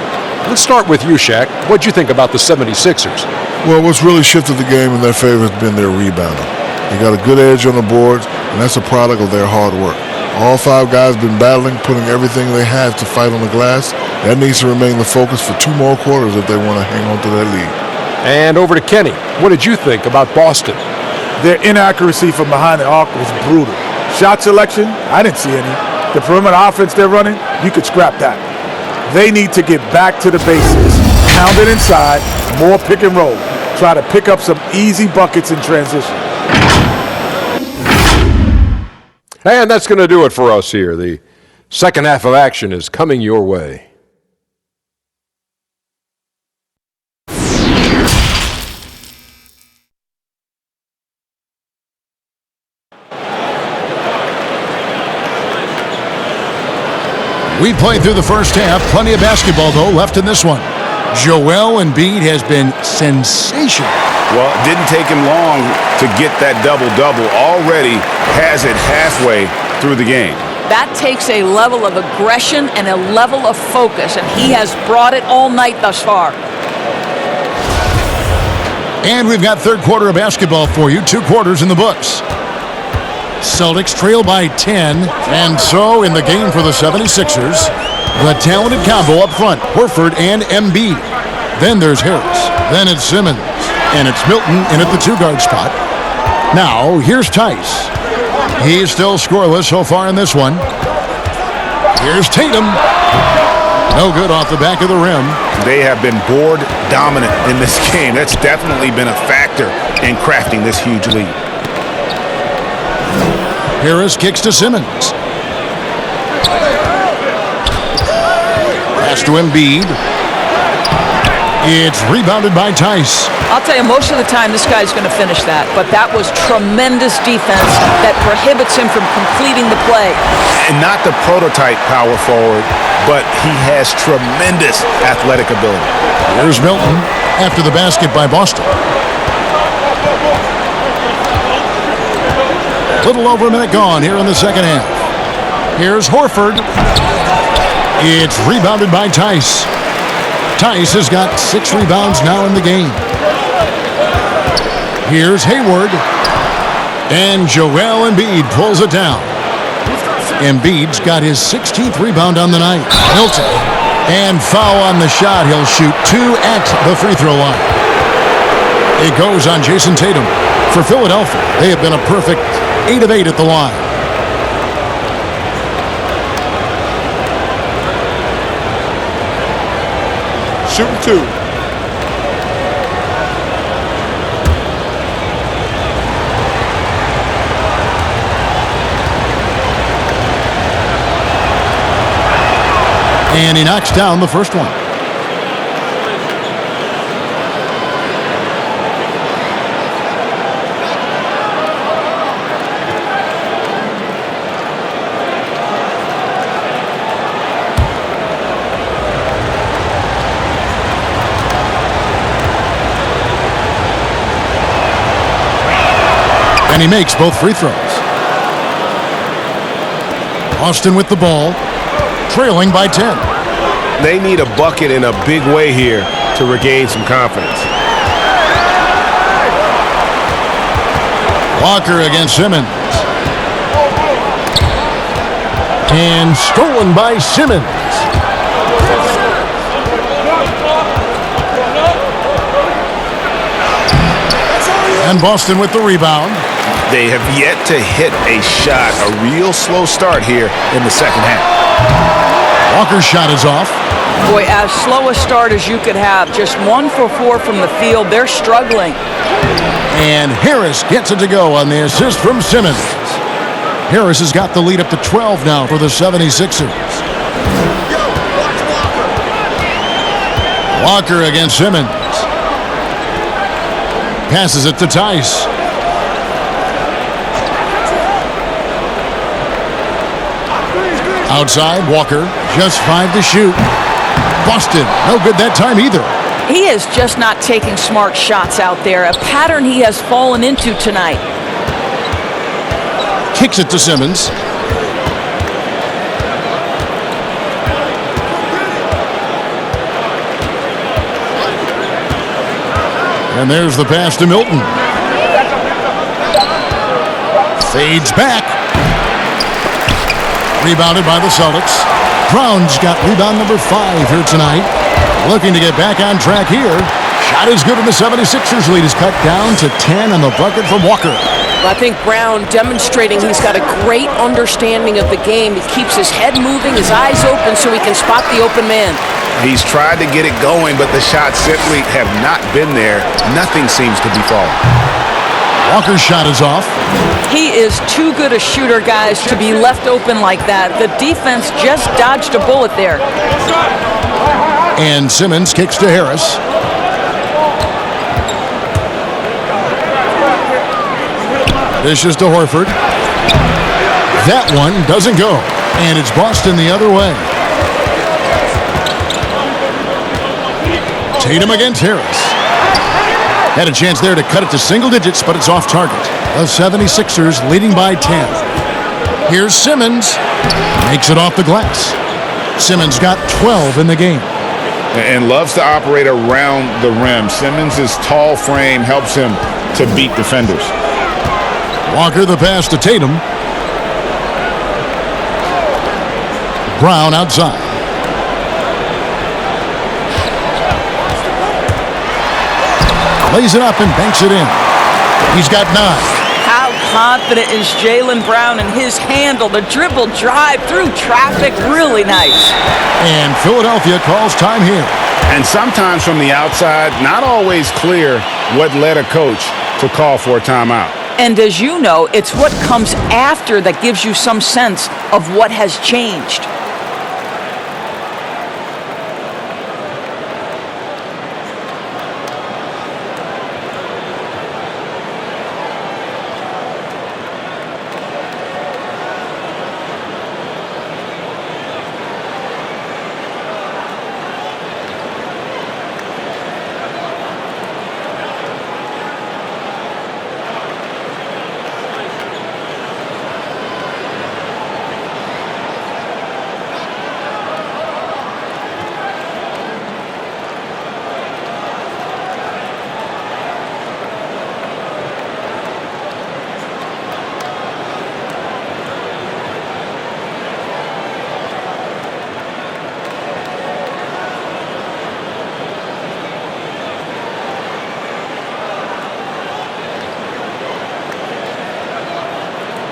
Speaker 11: Let's start with you, Shaq. What'd you think about the 76ers?
Speaker 12: Well, what's really shifted the game in their favor has been their rebounding. They got a good edge on the boards, and that's a product of their hard work. All 5 guys have been battling, putting everything they have to fight on the glass. That needs to remain the focus for 2 more quarters if they want to hang on to that lead.
Speaker 11: And over to Kenny. What did you think about Boston?
Speaker 13: Their inaccuracy from behind the arc was brutal. Shot selection, I didn't see any. The perimeter offense they're running, you could scrap that. They need to get back to the basics. Pound it inside, more pick and roll. Try to pick up some easy buckets in transition.
Speaker 11: And that's going to do it for us here. The second half of action is coming your way.
Speaker 1: We played through the first half. Plenty of basketball, though, left in this one. Joel Embiid has been sensational.
Speaker 5: Well, it didn't take him long to get that double-double. Already has it halfway through the game.
Speaker 4: That takes a level of aggression and a level of focus, and he has brought it all night thus far.
Speaker 1: And we've got third quarter of basketball for you. 2 quarters in the books. Celtics trail by 10. And so in the game for the 76ers, the talented combo up front, Horford and Embiid. Then there's Harris. Then it's Simmons. And it's Milton in at the 2-guard spot. Now, here's Tice. He's still scoreless so far in this one. Here's Tatum. No good off the back of the rim.
Speaker 5: They have been board dominant in this game. That's definitely been a factor in crafting this huge lead.
Speaker 1: Harris kicks to Simmons. Pass to Embiid. It's rebounded by Tice.
Speaker 4: I'll tell you, most of the time this guy's going to finish that, but that was tremendous defense that prohibits him from completing the play.
Speaker 5: And not the prototype power forward, but he has tremendous athletic ability.
Speaker 1: Here's Milton after the basket by Boston. Little over a minute gone here in the second half. Here's Horford. It's rebounded by Tice. Tice has got 6 rebounds now in the game. Here's Hayward. And Joel Embiid pulls it down. Embiid's got his 16th rebound on the night. Milton. And foul on the shot. He'll shoot 2 at the free throw line. It goes on Jason Tatum. For Philadelphia, they have been a perfect 8 of 8 at the line.
Speaker 12: Shooting 2.
Speaker 1: And he knocks down the first one. And he makes both free throws. Austin with the ball, trailing by 10.
Speaker 6: They need a bucket in a big way here to regain some confidence.
Speaker 1: Walker against Simmons. And stolen by Simmons. And Boston with the rebound.
Speaker 5: They have yet to hit a shot, a real slow start here in the second half.
Speaker 1: Walker's shot is off.
Speaker 4: Boy, as slow a start as you could have. Just 1 for 4 from the field. They're struggling.
Speaker 1: And Harris gets it to go on the assist from Simmons. Harris has got the lead up to 12 now for the 76ers. Walker against Simmons. Passes it to Tice. Outside, Walker, just 5 to shoot. Boston, no good that time either.
Speaker 4: He is just not taking smart shots out there, a pattern he has fallen into tonight.
Speaker 1: Kicks it to Simmons. And there's the pass to Milton. Fades back. Rebounded by the Celtics. Brown's got rebound number 5 here tonight. Looking to get back on track here. Shot is good, and the 76ers lead is cut down to 10 on the bucket from Walker.
Speaker 7: Well, I think Brown demonstrating he's got a great understanding of the game. He keeps his head moving, his eyes open so he can spot the open man.
Speaker 5: He's tried to get it going, but the shots simply have not been there. Nothing seems to be falling.
Speaker 1: Walker's shot is off.
Speaker 4: He is too good a shooter, guys, to be left open like that. The defense just dodged a bullet there.
Speaker 1: And Simmons kicks to Harris. Dishes to Horford. That one doesn't go. And it's Boston the other way. Tatum against Harris. Had a chance there to cut it to single digits, but it's off target. The 76ers leading by 10. Here's Simmons. Makes it off the glass. Simmons got 12 in the game.
Speaker 5: And loves to operate around the rim. Simmons' tall frame helps him to beat defenders.
Speaker 1: Walker the pass to Tatum. Brown outside. Lays it up and banks it in. He's got 9.
Speaker 4: How confident is Jaylen Brown in his handle? The dribble drive through traffic, really nice.
Speaker 1: And Philadelphia calls time here.
Speaker 5: And sometimes from the outside, not always clear what led a coach to call for a timeout.
Speaker 4: And as you know, it's what comes after that gives you some sense of what has changed.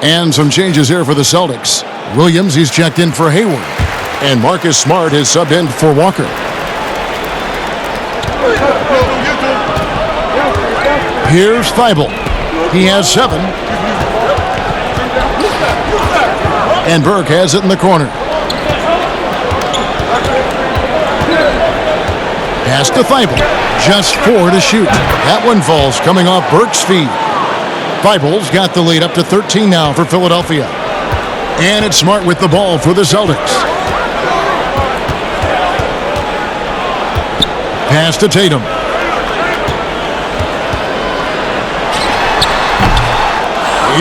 Speaker 1: And some changes here for the Celtics. Williams, he's checked in for Hayward. And Marcus Smart is subbed in for Walker. Here's Thibault. He has 7. And Burke has it in the corner. Pass to Thibault. Just 4 to shoot. That one falls coming off Burke's feet. Thibault's got the lead up to 13 now for Philadelphia. And it's Smart with the ball for the Celtics. Pass to Tatum.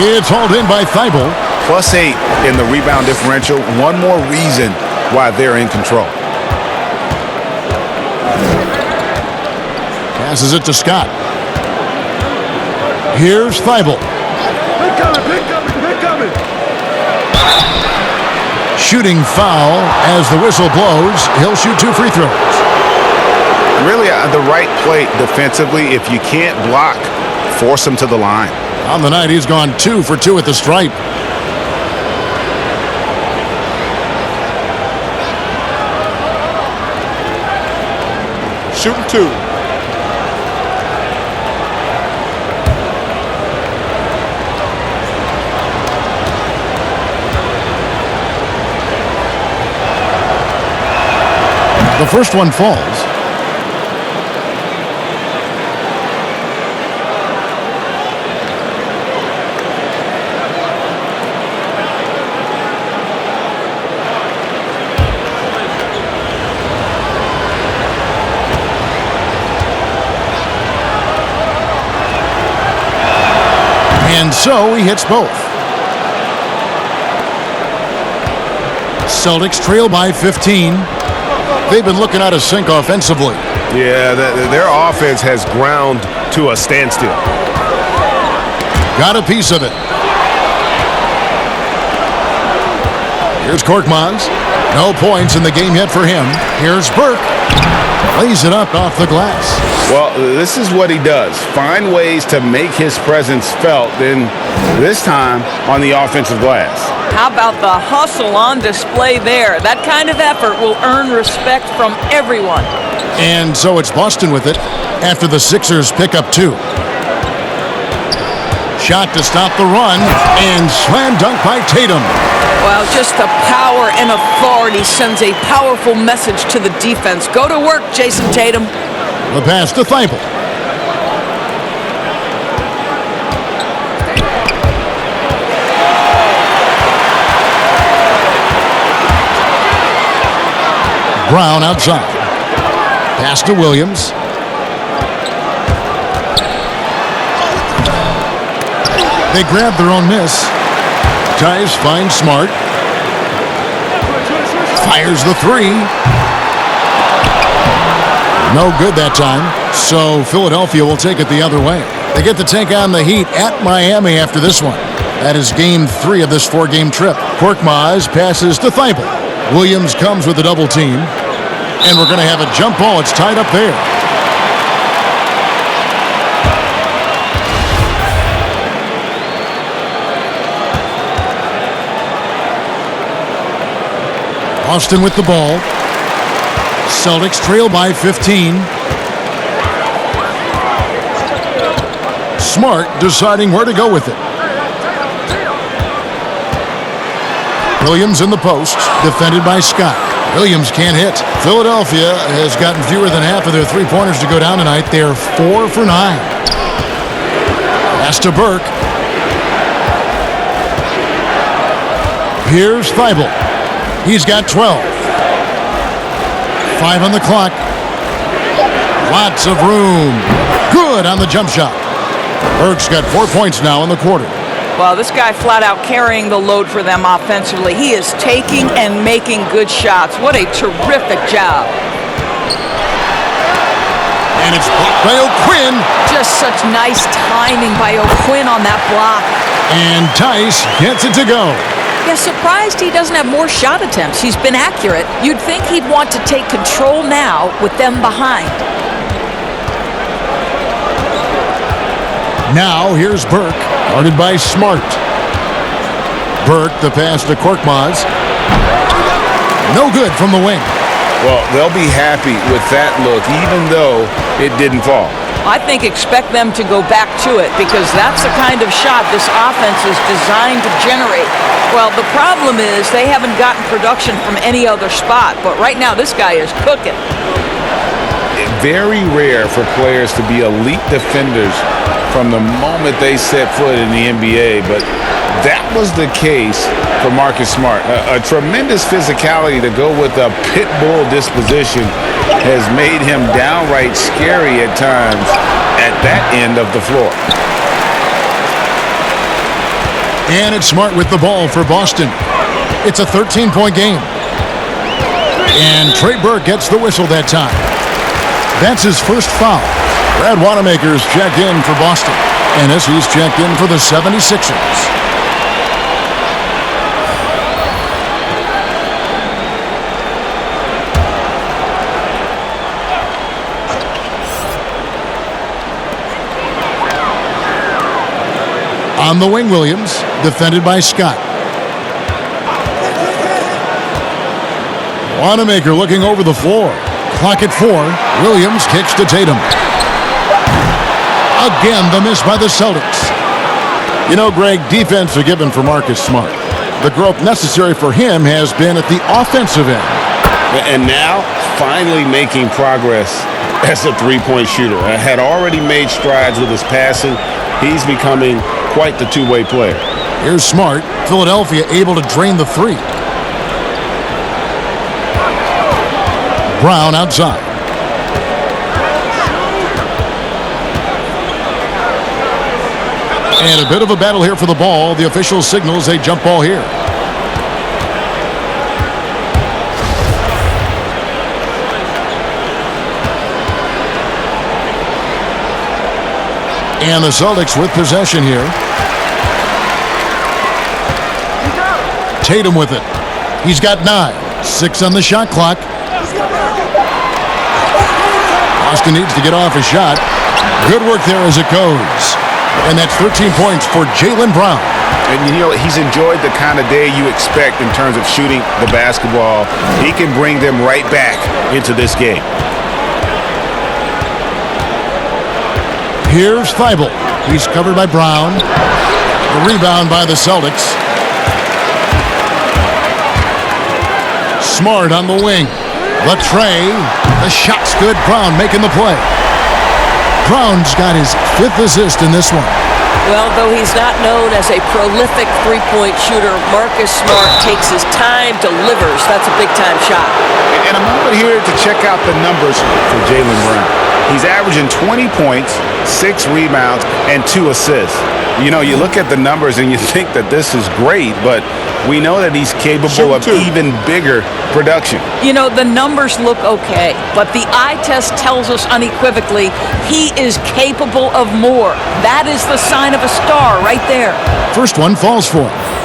Speaker 1: It's hauled in by Thibault.
Speaker 5: +8 in the rebound differential. One more reason why they're in control.
Speaker 1: Passes it to Scott. Here's Thibault. Shooting foul as the whistle blows. He'll shoot 2 free throws.
Speaker 5: Really the right play defensively. If you can't block, force him to the line.
Speaker 1: On the night, he's gone 2 for 2 at the stripe.
Speaker 12: Shooting 2.
Speaker 1: The first one falls. And so he hits both. Celtics trail by 15. They've been looking out of sync offensively.
Speaker 6: Yeah, their offense has ground to a standstill.
Speaker 1: Got a piece of it. Here's Korkmaz. No points in the game yet for him. Here's Burke. Lays it up off the glass.
Speaker 5: Well, this is what he does. Find ways to make his presence felt, then this time on the offensive glass.
Speaker 4: How about the hustle on display there? That kind of effort will earn respect from everyone.
Speaker 1: And so it's Boston with it after the Sixers pick up 2. Shot to stop the run, and slam dunk by Tatum.
Speaker 4: Well, just the power and authority sends a powerful message to the defense. Go to work, Jason Tatum.
Speaker 1: The pass to Thibault. Brown outside. Pass to Williams. They grab their own miss. Tice finds Smart. Fires the 3. No good that time. So Philadelphia will take it the other way. They get to take on the Heat at Miami after this one. That is game 3 of this 4-game trip. Korkmaz passes to Thibault. Williams comes with a double team. And we're going to have a jump ball. It's tied up there. Boston with the ball. Celtics trail by 15. Smart deciding where to go with it. Williams in the post, defended by Scott. Williams can't hit. Philadelphia has gotten fewer than half of their three-pointers to go down tonight. They're 4 for 9. Pass to Burke. Here's Thibault. He's got 12. 5 on the clock. Lots of room. Good on the jump shot. Burke's got 4 points now in the quarter.
Speaker 4: Well, this guy flat out carrying the load for them offensively. He is taking and making good shots. What a terrific job.
Speaker 1: And it's blocked by O'Quinn.
Speaker 4: Just such nice timing by O'Quinn on that block.
Speaker 1: And Tice gets it to go.
Speaker 4: Yeah, surprised he doesn't have more shot attempts. He's been accurate. You'd think he'd want to take control now with them behind.
Speaker 1: Now here's Burke, guarded by Smart. Burke, the pass to Korkmaz. No good from the wing.
Speaker 3: Well, they'll be happy with that look, even though it didn't fall.
Speaker 4: I think expect them to go back to it because that's the kind of shot this offense is designed to generate. Well, the problem is they haven't gotten production from any other spot, but right now this guy is cooking.
Speaker 3: Very rare for players to be elite defenders from the moment they set foot in the NBA, but that was the case for Marcus Smart. A tremendous physicality to go with a pit bull disposition has made him downright scary at times at that end of the floor.
Speaker 1: And it's Smart with the ball for Boston. It's a 13-point game. And Trey Burke gets the whistle that time. That's his first foul. Brad Wanamaker's checked in for Boston. And he's checked in for the 76ers. On the wing, Williams, defended by Scott. Wanamaker looking over the floor. Clock at 4. Williams kicks to Tatum. Again, the miss by the Celtics. You know, Greg, defense a given for Marcus Smart. The growth necessary for him has been at the offensive end.
Speaker 3: And now, finally making progress as a three-point shooter. Had already made strides with his passing. He's becoming quite the two-way player.
Speaker 1: Here's Smart. Philadelphia able to drain the three. Brown outside. And a bit of a battle here for the ball. The official signals a jump ball here. And the Celtics with possession here. Tatum with it. He's got 9. 6 on the shot clock. Boston needs to get off a shot. Good work there as it goes. And that's 13 points for Jaylen Brown.
Speaker 5: And you know, he's enjoyed the kind of day you expect in terms of shooting the basketball. He can bring them right back into this game.
Speaker 1: Here's Thibault. He's covered by Brown. The rebound by the Celtics. Smart on the wing. The tray. The shot's good. Brown making the play. Brown's got his 5th assist in this one.
Speaker 7: Well, though he's not known as a prolific three-point shooter, Marcus Smart takes his time, delivers. That's a big-time shot.
Speaker 5: And a moment here to check out the numbers for Jaylen Brown. He's averaging 20 points, 6 rebounds, and 2 assists. You know, you look at the numbers and you think that this is great, but we know that he's capable of even bigger production.
Speaker 4: You know, the numbers look okay, but the eye test tells us unequivocally he is capable of more. That is the sign of a star right there.
Speaker 1: First one falls for him.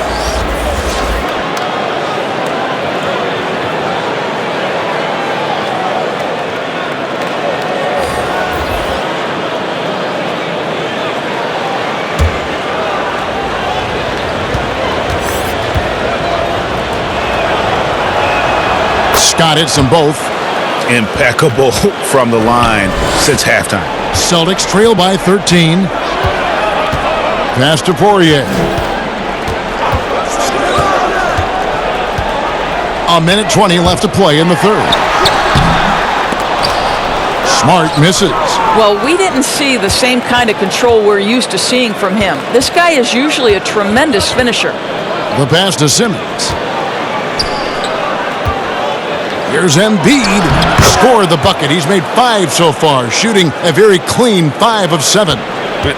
Speaker 1: Scott hits them both.
Speaker 5: Impeccable from the line since halftime.
Speaker 1: Celtics trail by 13. Pass to Poirier. A minute 20 left to play in the third. Smart misses.
Speaker 4: Well, we didn't see the same kind of control we're used to seeing from him. This guy is usually a tremendous finisher.
Speaker 1: The pass to Simmons. Here's Embiid. Scored the bucket. He's made 5 so far, shooting a very clean 5 of 7.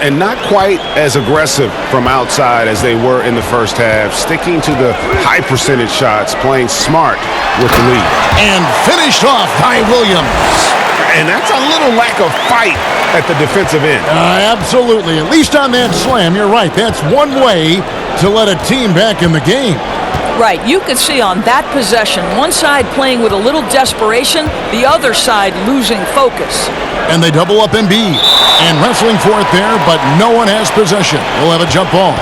Speaker 6: And not quite as aggressive from outside as they were in the first half, sticking to the high percentage shots, playing smart with the lead.
Speaker 1: And finished off by Williams.
Speaker 6: And that's a little lack of fight at the defensive end.
Speaker 1: Absolutely. At least on that slam, you're right. That's one way to let a team back in the game.
Speaker 4: Right, you could see on that possession, one side playing with a little desperation, the other side losing focus.
Speaker 1: And they double up Embiid. And wrestling for it there, but no one has possession. We'll have a jump ball.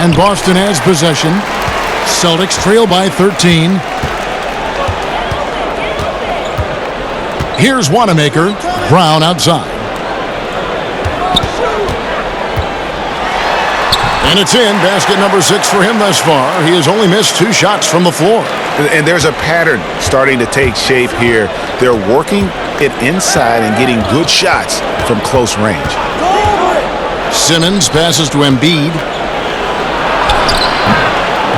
Speaker 1: And Boston has possession. Celtics trail by 13. Here's Wanamaker. Brown outside. And it's in. Basket number 6 for him thus far. He has only missed 2 shots from the floor.
Speaker 5: And there's a pattern starting to take shape here. They're working it inside and getting good shots from close range.
Speaker 1: Simmons passes to Embiid.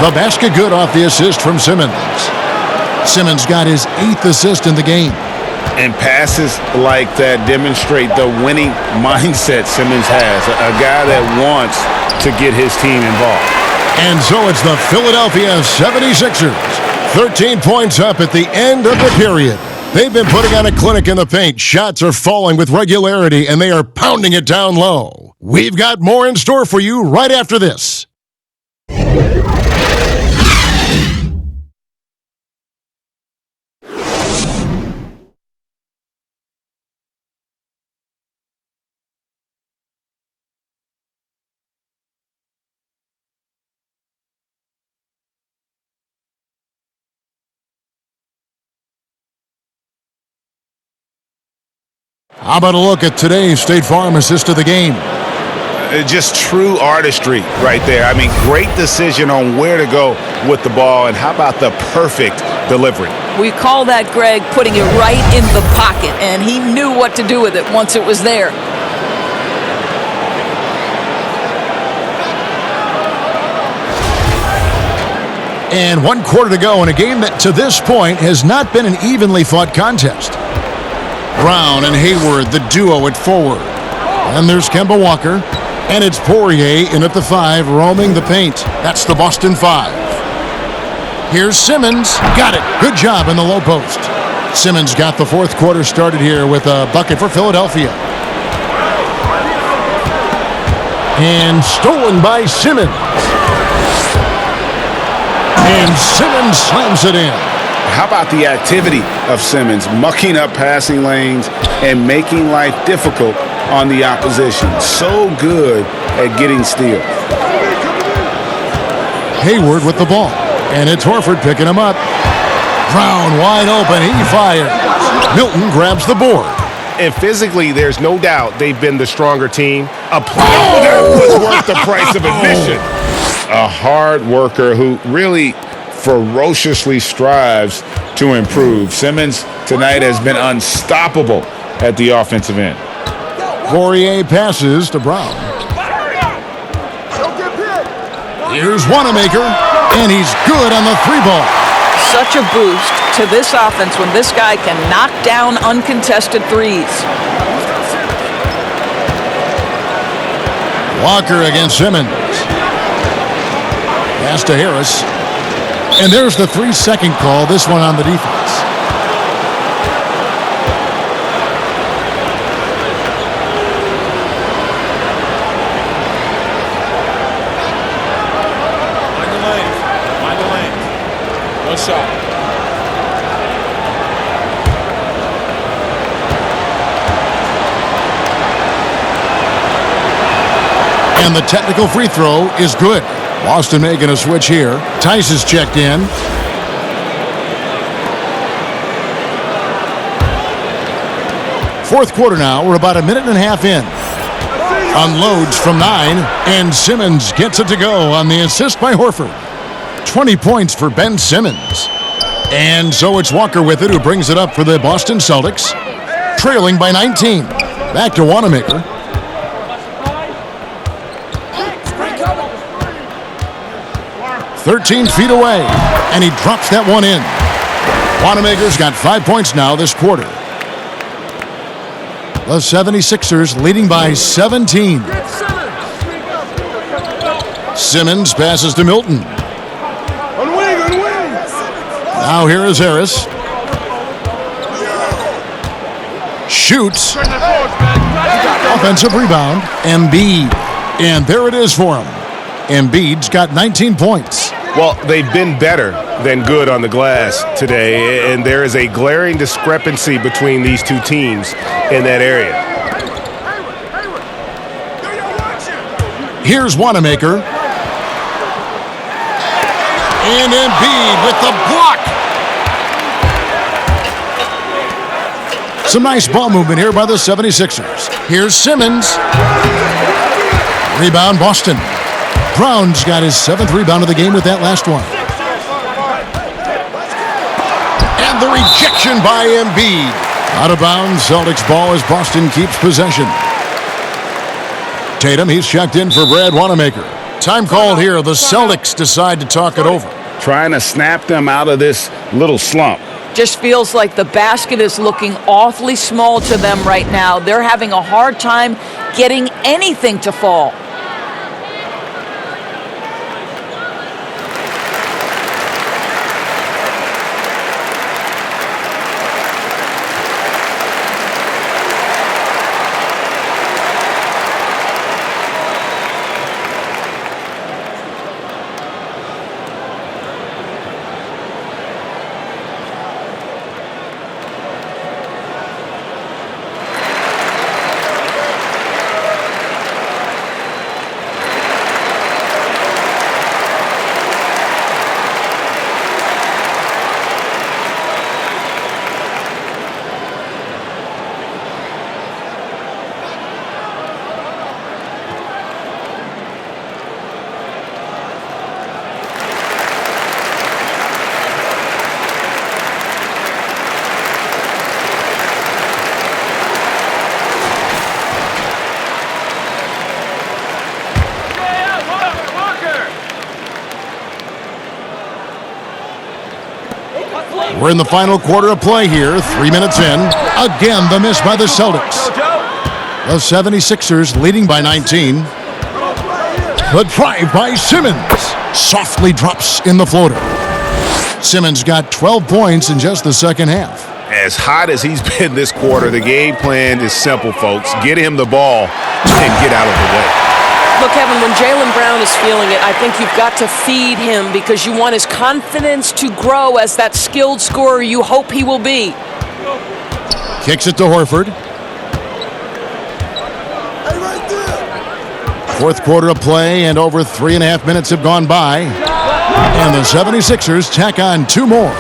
Speaker 1: The basket good off the assist from Simmons. Simmons got his 8th assist in the game.
Speaker 6: And passes like that demonstrate the winning mindset Simmons has, a guy that wants to get his team involved.
Speaker 1: And so it's the Philadelphia 76ers. 13 points up at the end of the period. They've been putting on a clinic in the paint. Shots are falling with regularity, and they are pounding it down low. We've got more in store for you right after this. How about a look at today's State Farm assist of the game?
Speaker 5: Just true artistry right there. I mean, great decision on where to go with the ball, and how about the perfect delivery?
Speaker 4: We call that, Greg, putting it right in the pocket, and he knew what to do with it once it was there.
Speaker 1: And 1 quarter to go in a game that to this point has not been an evenly fought contest. Brown and Hayward, the duo at forward. And there's Kemba Walker. And it's Poirier in at the 5, roaming the paint. That's the Boston 5. Here's Simmons. Got it. Good job in the low post. Simmons got the 4th quarter started here with a bucket for Philadelphia. And stolen by Simmons. And Simmons slams it in.
Speaker 5: How about the activity of Simmons, mucking up passing lanes and making life difficult on the opposition? So good at getting steals.
Speaker 1: Hayward with the ball. And it's Horford picking him up. Brown wide open. He fires. Milton grabs the board.
Speaker 6: And physically, there's no doubt they've been the stronger team. That was worth the price of admission. A hard worker who really ferociously strives to improve. Simmons tonight has been unstoppable at the offensive end.
Speaker 1: Poirier passes to Brown. Here's Wanamaker, and he's good on the 3-ball.
Speaker 4: Such a boost to this offense when this guy can knock down uncontested threes.
Speaker 1: Walker against Simmons. Pass to Harris. And there's the 3-second call, this one on the defense.
Speaker 3: Mind the lanes. No shot.
Speaker 1: And the technical free throw is good. Boston making a switch here. Tice is checked in. Fourth quarter now. We're about a minute and a half in. Unloads from 9, and Simmons gets it to go on the assist by Horford. 20 points for Ben Simmons. And so it's Walker with it, who brings it up for the Boston Celtics, trailing by 19. Back to Wanamaker. "13 feet away, and he drops that one in. Wanamaker's got 5 points now this quarter. The 76ers leading by 17. Simmons passes to Milton. Now here is Harris. Shoots. Offensive rebound. Embiid. And there it is for him. Embiid's got 19 points.
Speaker 5: Well, they've been better than good on the glass today, and there is a glaring discrepancy between these two teams in that area.
Speaker 1: Here's Wanamaker. And Embiid with the block. Some nice ball movement here by the 76ers. Here's Simmons. Rebound Boston. Brown's got his 7th rebound of the game with that last one. And the rejection by Embiid. Out of bounds, Celtics ball as Boston keeps possession. Tatum, he's checked in for Brad Wanamaker. Time called here. The Celtics decide to talk it over.
Speaker 5: Trying to snap them out of this little slump.
Speaker 4: Just feels like the basket is looking awfully small to them right now. They're having a hard time getting anything to fall.
Speaker 1: We're in the final quarter of play here. 3 minutes in. Again, the miss by the Celtics. The 76ers leading by 19. The drive by Simmons. Softly drops in the floater. Simmons got 12 points in just the second half.
Speaker 5: As hot as he's been this quarter, the game plan is simple, folks. Get him the ball and get out of the way.
Speaker 7: Look, Kevin, when Jaylen Brown is feeling it, I think you've got to feed him because you want his confidence to grow as that skilled scorer you hope he will be.
Speaker 1: Kicks it to Horford. Fourth quarter of play, and over 3.5 minutes have gone by. And the 76ers tack on 2 more.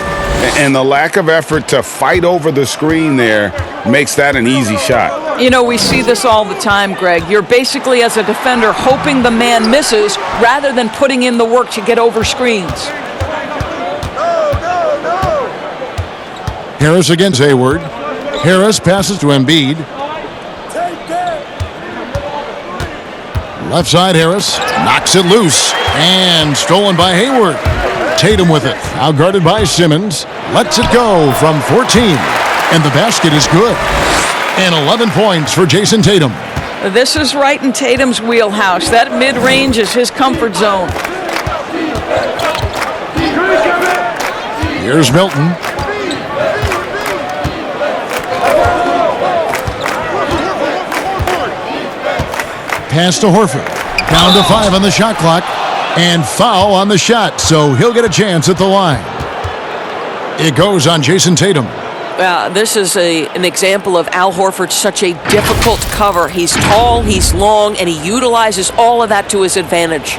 Speaker 5: And the lack of effort to fight over the screen there makes that an easy shot.
Speaker 4: You know, we see this all the time, Greg. You're basically, as a defender, hoping the man misses rather than putting in the work to get over screens.
Speaker 1: Harris against Hayward. Harris passes to Embiid. Left side, Harris knocks it loose and stolen by Hayward. Tatum with it, outguarded by Simmons. Lets it go from 14, and the basket is good. And 11 points for Jason Tatum.
Speaker 4: This is right in Tatum's wheelhouse. That mid-range is his comfort zone.
Speaker 1: Here's Milton. Pass to Horford. Down to 5 on the shot clock. And foul on the shot, so he'll get a chance at the line. It goes on Jason Tatum.
Speaker 7: This is an example of Al Horford, such a difficult cover. He's tall, he's long, and he utilizes all of that to his advantage.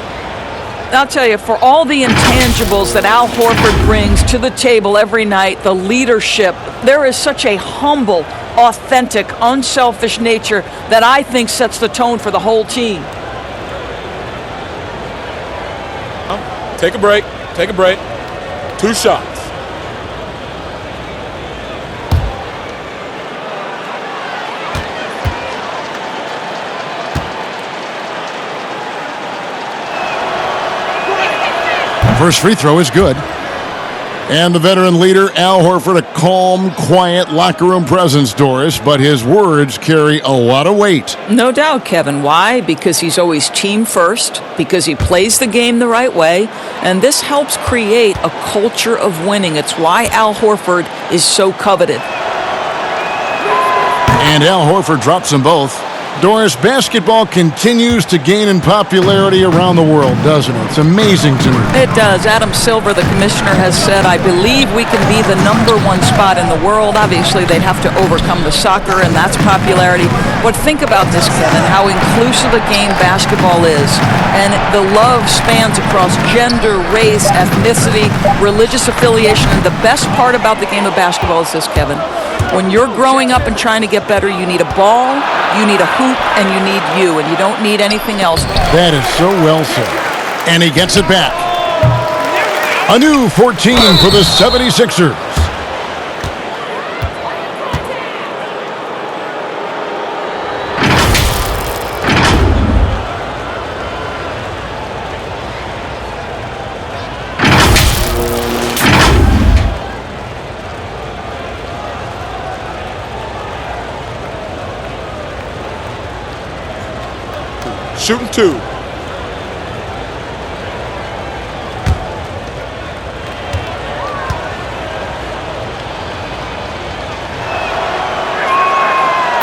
Speaker 4: I'll tell you, for all the intangibles that Al Horford brings to the table every night, the leadership, there is such a humble, authentic, unselfish nature that I think sets the tone for the whole team.
Speaker 11: Take a break. Take a break. 2 shots.
Speaker 1: First free throw is good. And the veteran leader, Al Horford, a calm, quiet locker room presence, Doris, but his words carry a lot of weight.
Speaker 4: No doubt, Kevin. Why? Because he's always team first, because he plays the game the right way, and this helps create a culture of winning. It's why Al Horford is so coveted.
Speaker 1: And Al Horford drops them both. Doris, basketball continues to gain in popularity around the world, doesn't it? It's amazing to me.
Speaker 4: It does. Adam Silver, the commissioner, has said, I believe we can be the #1 spot in the world. Obviously, they'd have to overcome the soccer and that's popularity. But think about this, Kevin, how inclusive a game basketball is. And the love spans across gender, race, ethnicity, religious affiliation. And the best part about the game of basketball is this, Kevin. When you're growing up and trying to get better, you need a ball, you need a hoop, and you need you, and you don't need anything else.
Speaker 1: That is so well said. And he gets it back. A new 14 for the 76ers.
Speaker 11: Shooting 2.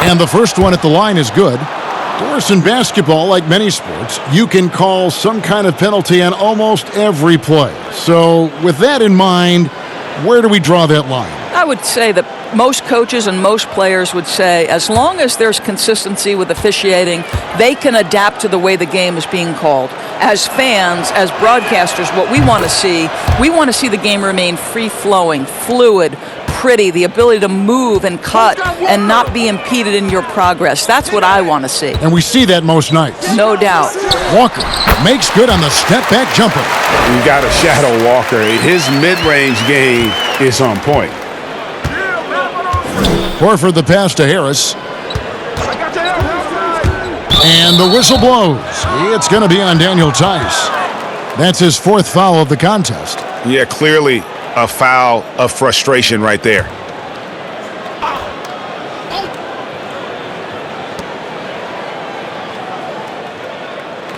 Speaker 1: And the first one at the line is good. Doris, in basketball, like many sports, you can call some kind of penalty on almost every play. So with that in mind, where do we draw that line?
Speaker 4: I would say that most coaches and most players would say as long as there's consistency with officiating, they can adapt to the way the game is being called. As fans, as broadcasters, what we want to see the game remain free-flowing, fluid, pretty, the ability to move and cut and not be impeded in your progress. That's what I want to see.
Speaker 1: And we see that most nights.
Speaker 4: No doubt.
Speaker 1: Walker makes good on the step-back jumper.
Speaker 5: You got to shadow Walker. His mid-range game is on point.
Speaker 1: Horford the pass to Harris. And the whistle blows. It's going to be on Daniel Tice. That's his 4th foul of the contest.
Speaker 5: Yeah, clearly a foul of frustration right there.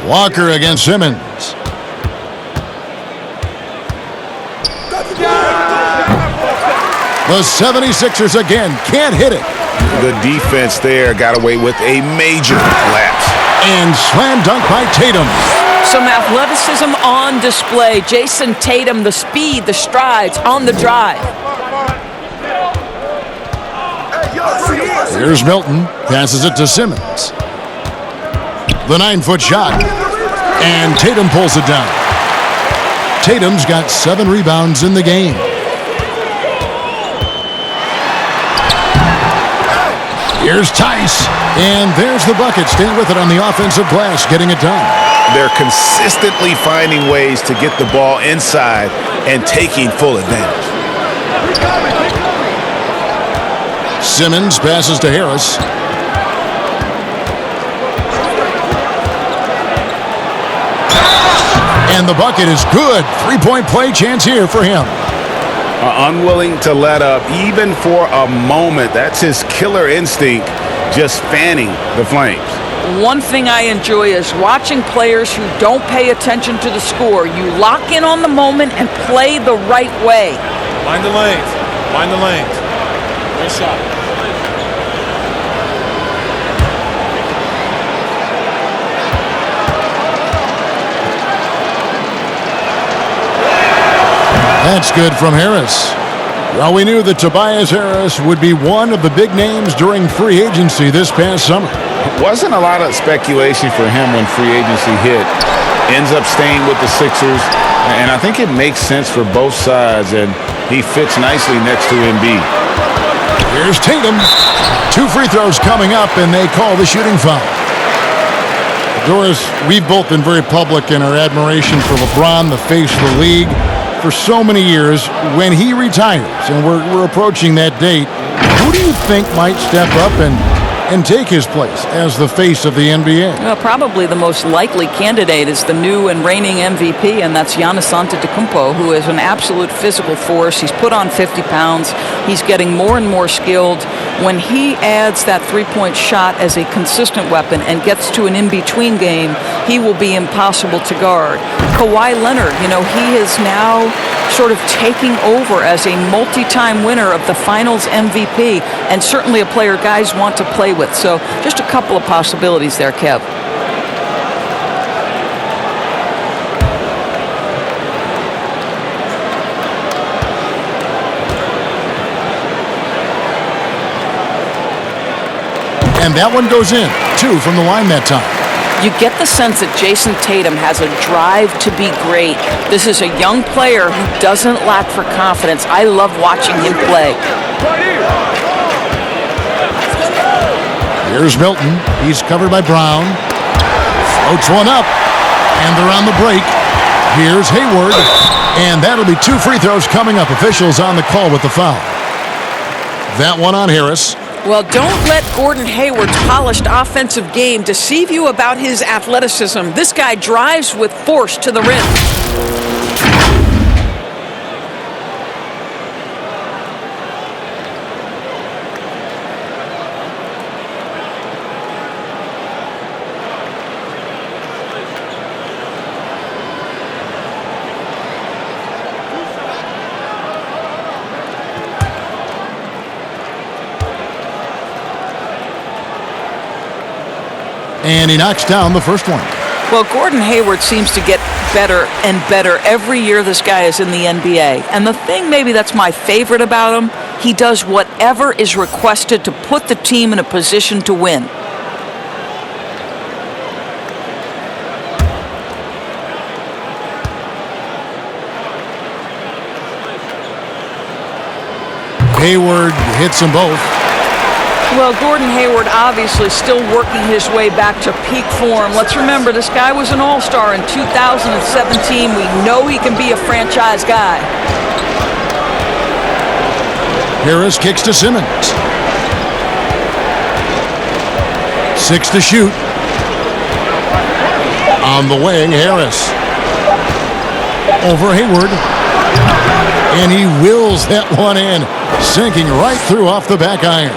Speaker 1: Walker against Simmons. The 76ers again can't hit it.
Speaker 5: The defense there got away with a major lapse.
Speaker 1: And slam dunk by Tatum.
Speaker 4: Some athleticism on display. Jason Tatum, the speed, the strides on the drive.
Speaker 1: Here's Milton. Passes it to Simmons. The 9-foot shot. And Tatum pulls it down. Tatum's got 7 rebounds in the game. Here's Tice, and there's the bucket. Stand with it on the offensive glass, getting it done.
Speaker 5: They're consistently finding ways to get the ball inside and taking full advantage.
Speaker 1: Simmons passes to Harris. And the bucket is good. 3-point play chance here for him.
Speaker 5: Unwilling to let up even for a moment. That's his killer instinct, just fanning the flames.
Speaker 4: One thing I enjoy is watching players who don't pay attention to the score. You lock in on the moment and play the right way.
Speaker 11: Mind the lanes. Mind the lanes. Good shot.
Speaker 1: That's good from Harris. Well, we knew that Tobias Harris would be one of the big names during free agency this past summer.
Speaker 5: Wasn't a lot of speculation for him when free agency hit. Ends up staying with the Sixers, and I think it makes sense for both sides, and he fits nicely next to Embiid.
Speaker 1: Here's Tatum. 2 free throws coming up, and they call the shooting foul. Doris, we've both been very public in our admiration for LeBron, the face of the league, for so many years. When he retires, and we're approaching that date, who do you think might step up and take his place as the face of the NBA?
Speaker 4: Well, probably the most likely candidate is the new and reigning MVP, and that's Giannis Antetokounmpo, who is an absolute physical force. He's put on 50 pounds. He's getting more and more skilled. When he adds that three-point shot as a consistent weapon and gets to an in-between game, he will be impossible to guard. Kawhi Leonard, he is now sort of taking over as a multi-time winner of the Finals MVP, and certainly a player guys want to play with. So just a couple of possibilities there, Kev.
Speaker 1: And that one goes in. 2 from the line that time.
Speaker 4: You get the sense that Jason Tatum has a drive to be great. This is a young player who doesn't lack for confidence. I love watching him play.
Speaker 1: Here's Milton. He's covered by Brown. Floats one up. And they're on the break. Here's Hayward. And that'll be 2 free throws coming up. Officials on the call with the foul. That one on Harris.
Speaker 4: Well, don't let Gordon Hayward's polished offensive game deceive you about his athleticism. This guy drives with force to the rim.
Speaker 1: And he knocks down the first one.
Speaker 4: Well, Gordon Hayward seems to get better and better every year this guy is in the NBA. And the thing maybe that's my favorite about him, he does whatever is requested to put the team in a position to win.
Speaker 1: Hayward hits them both.
Speaker 4: Well, Gordon Hayward obviously still working his way back to peak form. Let's remember, this guy was an all-star in 2017. We know he can be a franchise guy.
Speaker 1: Harris kicks to Simmons. 6 to shoot. On the wing, Harris. Over Hayward. And he wills that one in, sinking right through off the back iron.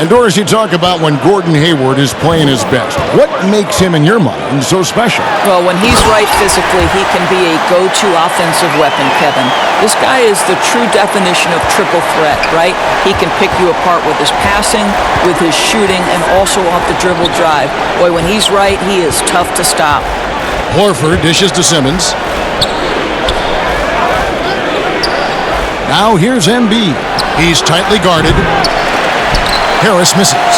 Speaker 1: And Doris, you talk about when Gordon Hayward is playing his best. What makes him, in your mind, so special?
Speaker 4: Well, when he's right physically, he can be a go-to offensive weapon, Kevin. This guy is the true definition of triple threat, right? He can pick you apart with his passing, with his shooting, and also off the dribble drive. Boy, when he's right, he is tough to stop.
Speaker 1: Horford dishes to Simmons. Now here's Embiid. He's tightly guarded. Harris misses.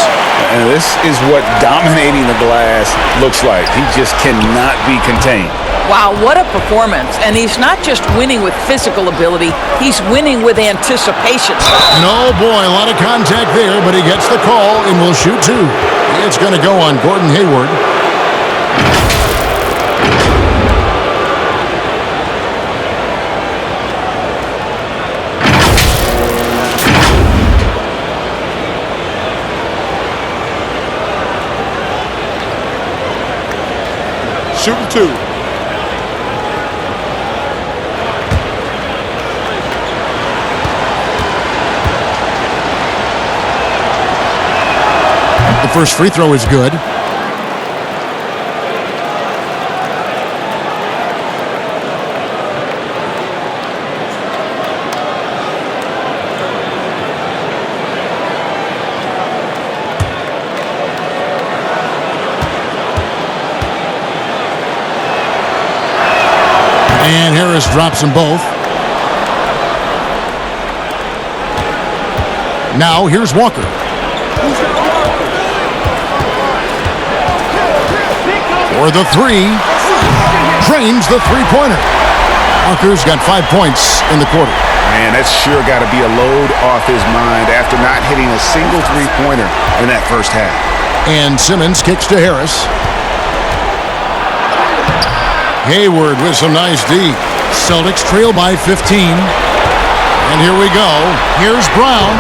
Speaker 5: And this is what dominating the glass looks like. He just cannot be contained.
Speaker 4: Wow, what a performance. And he's not just winning with physical ability, he's winning with anticipation.
Speaker 1: And oh boy, a lot of contact there, but he gets the call and will shoot 2. It's going to go on Gordon Hayward.
Speaker 12: Shooting 2.
Speaker 1: The first free throw is good. And Harris drops them both. Now here's Walker. For the three. Drains the three-pointer. Walker's got 5 points in the quarter.
Speaker 5: Man, that's sure got to be a load off his mind after not hitting a single three-pointer in that first half.
Speaker 1: And Simmons kicks to Harris. Hayward with some nice D. Celtics trail by 15. And here we go. Here's Brown.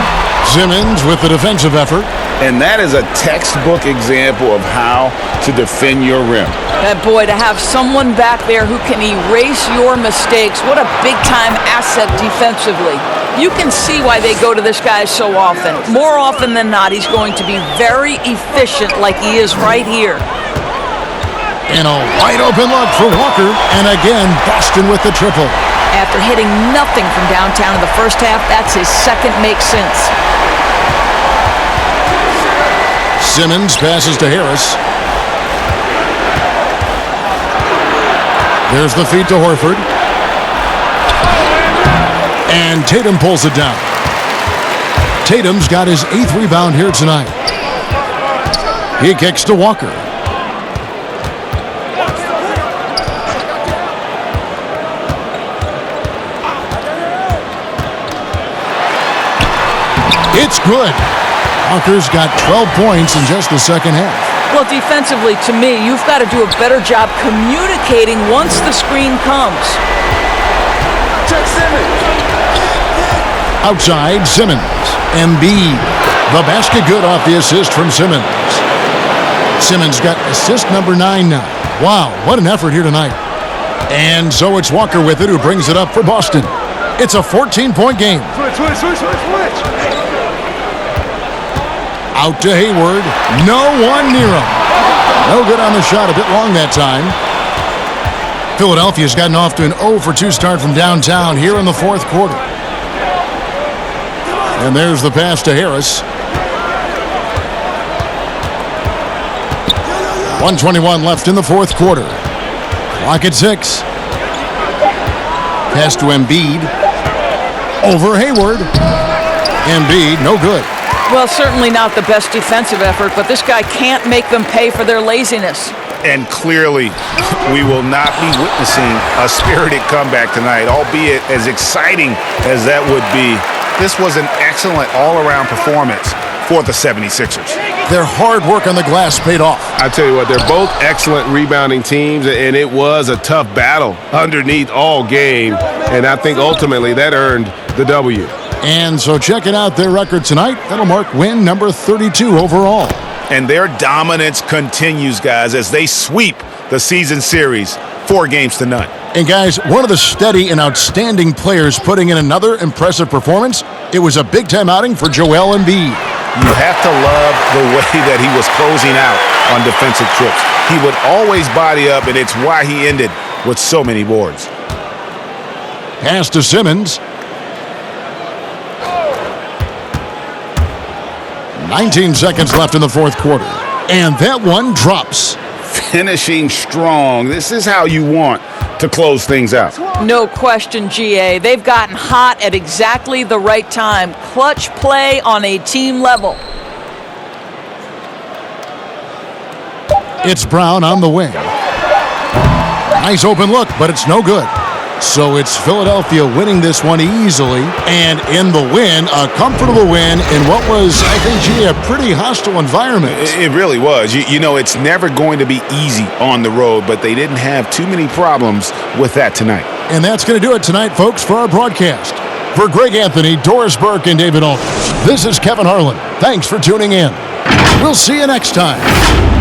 Speaker 1: Simmons with the defensive effort.
Speaker 5: And that is a textbook example of how to defend your rim.
Speaker 4: That boy, to have someone back there who can erase your mistakes, what a big-time asset defensively. You can see why they go to this guy so often. More often than not, he's going to be very efficient like he is right here.
Speaker 1: And a wide-open look for Walker. And again, Boston with the triple.
Speaker 4: After hitting nothing from downtown in the first half, that's his second make since.
Speaker 1: Simmons passes to Harris. There's the feed to Horford. And Tatum pulls it down. Tatum's got his 8th rebound here tonight. He kicks to Walker. It's good. Walker's got 12 points in just the second half.
Speaker 4: Well, defensively, to me, you've got to do a better job communicating once the screen comes.
Speaker 1: Outside, Simmons. Embiid. The basket good off the assist from Simmons. Simmons got assist number 9 now. Wow, what an effort here tonight. And so it's Walker with it who brings it up for Boston. It's a 14-point game.
Speaker 13: Switch.
Speaker 1: Out to Hayward. No one near him. No good on the shot. A bit long that time. Philadelphia's gotten off to an 0 for 2 start from downtown here in the fourth quarter. And there's the pass to Harris. 1:21 left in the fourth quarter. Clock at 6. Pass to Embiid. Over Hayward. Embiid, no good.
Speaker 4: Well, certainly not the best defensive effort, but this guy can't make them pay for their laziness.
Speaker 5: And clearly, we will not be witnessing a spirited comeback tonight, albeit as exciting as that would be. This was an excellent all-around performance for the 76ers.
Speaker 1: Their hard work on the glass paid off.
Speaker 6: I tell you what, they're both excellent rebounding teams, and it was a tough battle underneath all game. And I think ultimately that earned the W.
Speaker 1: And so checking out their record tonight, that'll mark win number 32 overall.
Speaker 5: And their dominance continues, guys, as they sweep the season series 4-0.
Speaker 1: And guys, one of the steady and outstanding players putting in another impressive performance, it was a big-time outing for Joel Embiid.
Speaker 5: You have to love the way that he was closing out on defensive trips. He would always body up, and it's why he ended with so many boards.
Speaker 1: Pass to Simmons. 19 seconds left in the fourth quarter. And that one drops.
Speaker 5: Finishing strong. This is how you want to close things out.
Speaker 4: No question, GA. They've gotten hot at exactly the right time. Clutch play on a team level.
Speaker 1: It's Brown on the wing. Nice open look, but it's no good. So it's Philadelphia winning this one easily, and in the win, a comfortable win in what was, I think, G, a pretty hostile environment.
Speaker 5: It really was. You know, it's never going to be easy on the road, but they didn't have too many problems with that tonight.
Speaker 1: And that's going to do it tonight, folks, for our broadcast. For Greg Anthony, Doris Burke, and David Aldridge, this is Kevin Harlan. Thanks for tuning in. We'll see you next time.